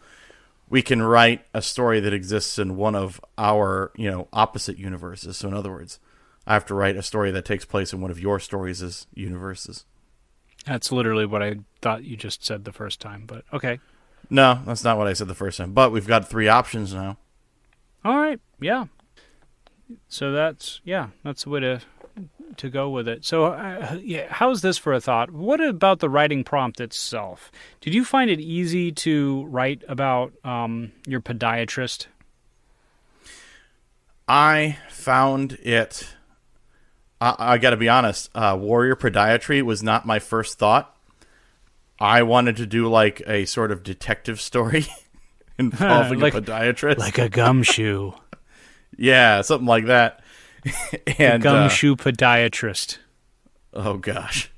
we can write a story that exists in one of our, opposite universes. So in other words, I have to write a story that takes place in one of your stories' universes. That's literally what I thought you just said the first time, but okay. No, that's not what I said the first time, but we've got 3 options now. All right. Yeah. So that's the way to go with it. So, how's this for a thought? What about the writing prompt itself? Did you find it easy to write about your podiatrist? I found it. I got to be honest. Warrior Podiatry was not my first thought. I wanted to do like a sort of detective story involving a podiatrist, like a gumshoe. Yeah, something like that. And gumshoe podiatrist. Oh gosh.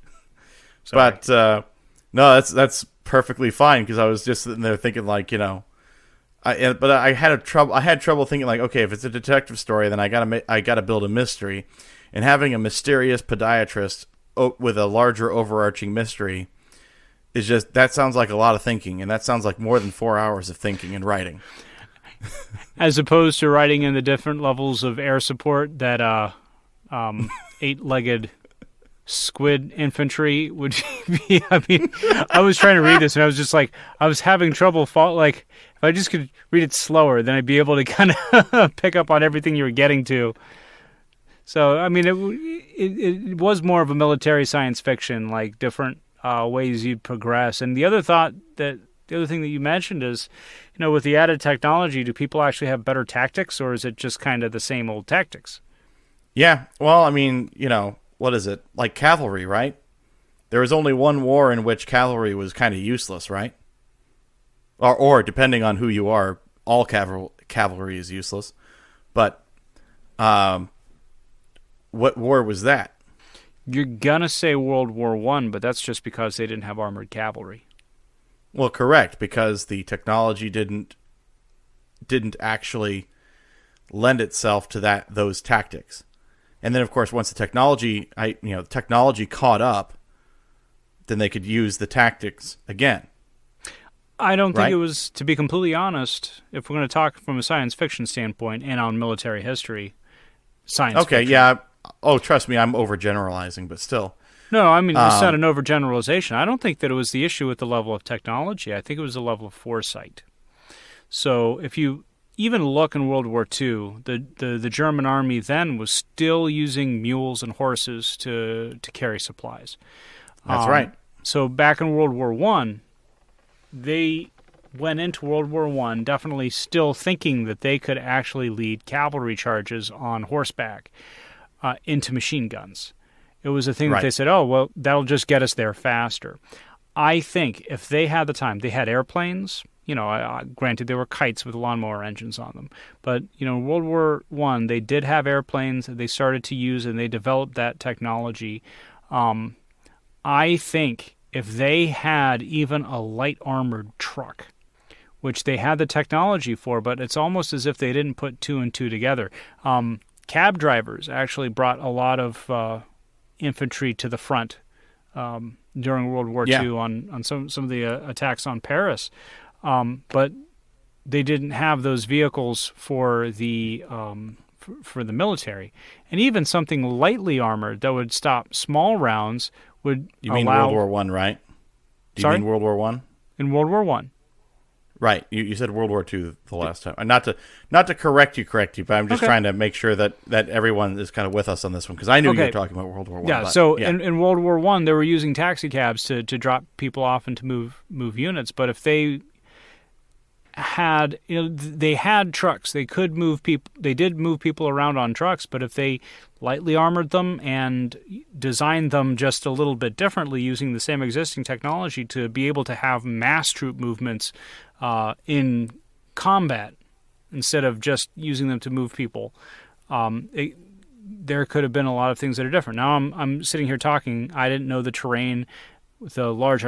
Sorry. But no, that's perfectly fine, because I was just sitting there thinking, like, I had trouble thinking, like, okay, if it's a detective story, then I gotta build a mystery, and having a mysterious podiatrist with a larger overarching mystery is that sounds like a lot of thinking, and that sounds like more than 4 hours of thinking and writing. As opposed to writing in the different levels of air support that 8-legged squid infantry would be. I mean, I was trying to read this, and I was just like, I was having trouble. Like, if I just could read it slower, then I'd be able to kind of pick up on everything you were getting to. So, I mean, it was more of a military science fiction, like different ways you'd progress. And the other thing that you mentioned is, with the added technology, do people actually have better tactics, or is it just kind of the same old tactics? Yeah. Well, I mean, what is it? Like cavalry, right? there was only one war in which cavalry was kind of useless, right? Or depending on who you are, all cavalry is useless. But what war was that? You're gonna say World War I, but that's just because they didn't have armored cavalry. Well, correct, because the technology didn't actually lend itself to those tactics. And then, of course, once the technology caught up, then they could use the tactics again. I don't think it was, to be completely honest, if we're going to talk from a science fiction standpoint and on military history, science fiction. Okay, yeah. Oh, trust me, I'm overgeneralizing, but still. No, I mean, it's not an overgeneralization. I don't think that it was the issue with the level of technology. I think it was the level of foresight. So if you even look in World War II, the German army then was still using mules and horses to carry supplies. That's right. So back in World War I, they went into World War I definitely still thinking that they could actually lead cavalry charges on horseback into machine guns. It was a thing that they said, oh, well, that'll just get us there faster. I think if they had the time, they had airplanes. Granted, there were kites with lawnmower engines on them. But, World War I, they did have airplanes that they started to use, and they developed that technology. I think if they had even a light armored truck, which they had the technology for, but it's almost as if they didn't put two and two together. Cab drivers actually brought a lot of infantry to the front during World War II on some of the attacks on Paris. But they didn't have those vehicles for the military. And even something lightly armored that would stop small rounds would You mean World War I, right? Do you mean World War I? In World War I. Right. You said World War II the last time. Not to correct you, but I'm just trying to make sure that everyone is kind of with us on this one, because I knew you were talking about World War I. Yeah, in World War I, they were using taxi cabs to drop people off and to move units. But if they had, they had trucks, they could move people. They did move people around on trucks, but if they lightly armored them and designed them just a little bit differently using the same existing technology to be able to have mass troop movements in combat instead of just using them to move people, there could have been a lot of things that are different. Now I'm sitting here talking. I didn't know the terrain with the large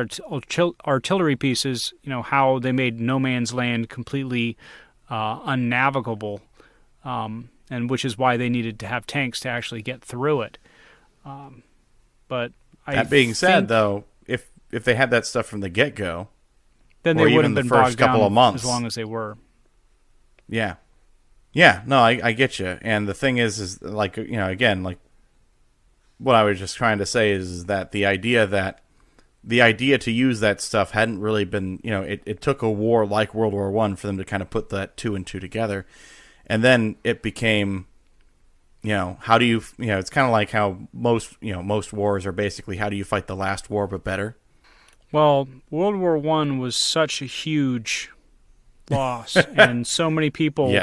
artillery pieces, how they made no man's land completely unnavigable, and which is why they needed to have tanks to actually get through it. But that being said, though, if they had that stuff from the get-go, then they wouldn't have been bogged down couple of months, as long as they were. Yeah. No, I get you. And the thing is like, again, like what I was just trying to say is that the idea to use that stuff hadn't really been, it took a war like World War I for them to kind of put that two and two together. And then it became, how do you, it's kind of like how most wars are basically, how do you fight the last war but better? Well, World War I was such a huge loss, and so many people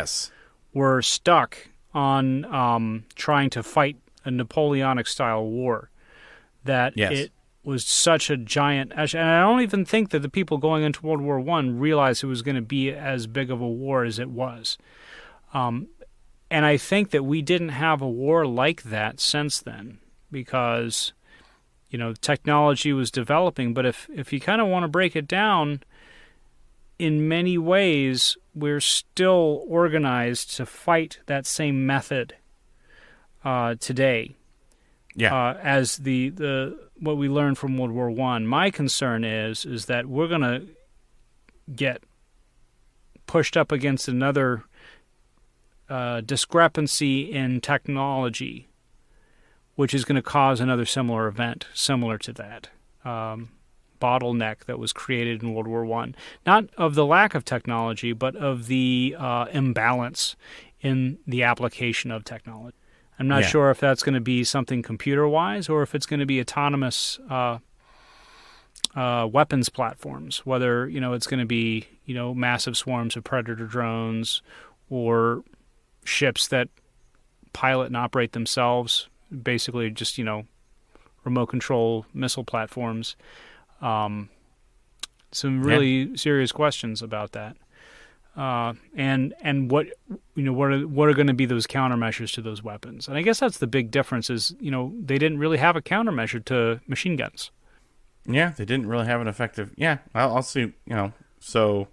were stuck on trying to fight a Napoleonic-style war that it was such a giant... And I don't even think that the people going into World War I realized it was going to be as big of a war as it was. And I think that we didn't have a war like that since then, because... technology was developing, but if you kind of want to break it down, in many ways, we're still organized to fight that same method today. Yeah. As the what we learned from World War I. My concern is that we're going to get pushed up against another discrepancy in technology, which is going to cause another similar event, similar to that bottleneck that was created in World War I. Not of the lack of technology, but of the imbalance in the application of technology. I'm not sure if that's going to be something computer-wise or if it's going to be autonomous weapons platforms, whether it's going to be massive swarms of Predator drones or ships that pilot and operate themselves, basically just, remote control missile platforms. Some really serious questions about that. And what are going to be those countermeasures to those weapons? And I guess that's the big difference is, they didn't really have a countermeasure to machine guns. Yeah, they didn't really have an effective. Yeah, I'll see. So.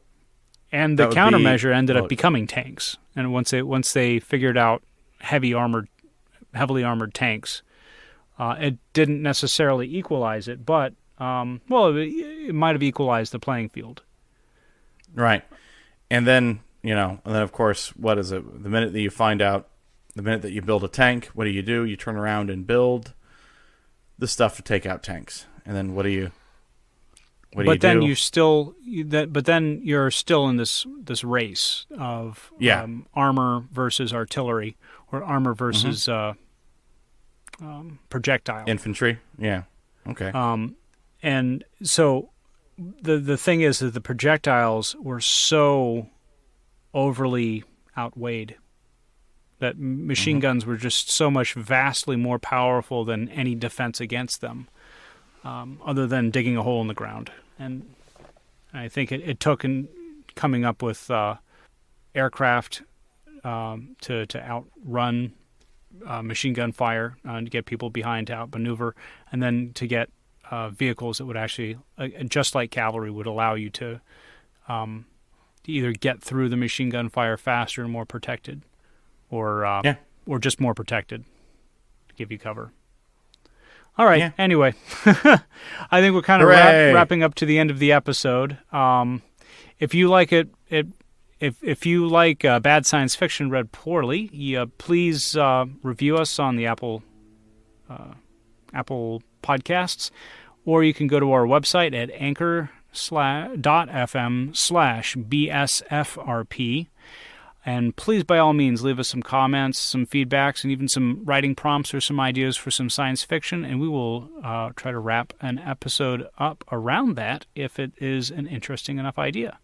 And the countermeasure ended up becoming tanks. And once they figured out heavily armored tanks, it didn't necessarily equalize it, but it might have equalized the playing field. Right. And then, of course, what is it? The minute that you build a tank, what do? You turn around and build the stuff to take out tanks. And then what do you do? But then you're still in this race of armor versus artillery, or armor versus projectile. Infantry? Yeah. Okay. And so the thing is that the projectiles were so overly outweighed that machine guns were just so much vastly more powerful than any defense against them, other than digging a hole in the ground. And I think it took in coming up with aircraft to outrun machine gun fire, to get people behind to outmaneuver, and then to get vehicles that would actually, just like cavalry, would allow you to either get through the machine gun fire faster and more protected, or just more protected to give you cover. All right. Yeah. Anyway, I think we're kind of wrapping up to the end of the episode. If you like if you like bad science fiction read poorly, please review us on the Apple Podcasts, or you can go to our website at anchor.fm/BSFRP. And please, by all means, leave us some comments, some feedbacks, and even some writing prompts or some ideas for some science fiction, and we will try to wrap an episode up around that if it is an interesting enough idea.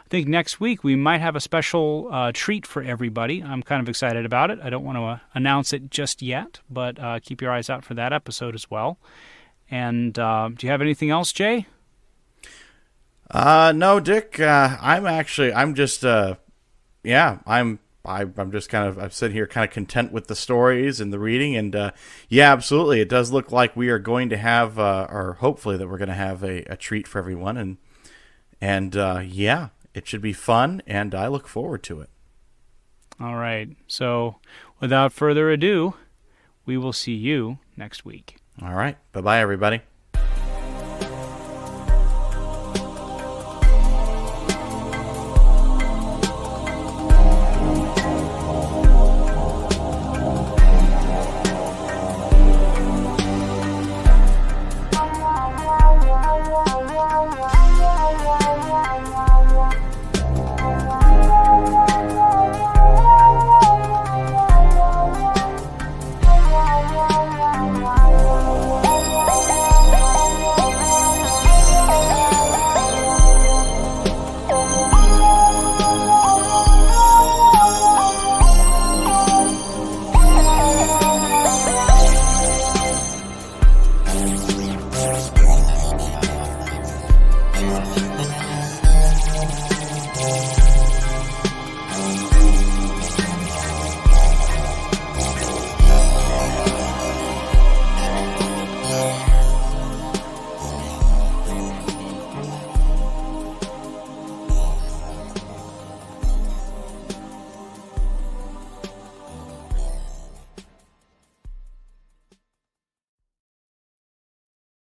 I think next week we might have a special treat for everybody. I'm kind of excited about it. I don't want to announce it just yet, but keep your eyes out for that episode as well. And do you have anything else, Jay? No, Dick. I'm just I'm sitting here kind of content with the stories and the reading, and absolutely, it does look like we are going to have, or hopefully that we're going to have a treat for everyone, and it should be fun, and I look forward to it. All right, so without further ado, we will see you next week. All right, bye-bye, everybody.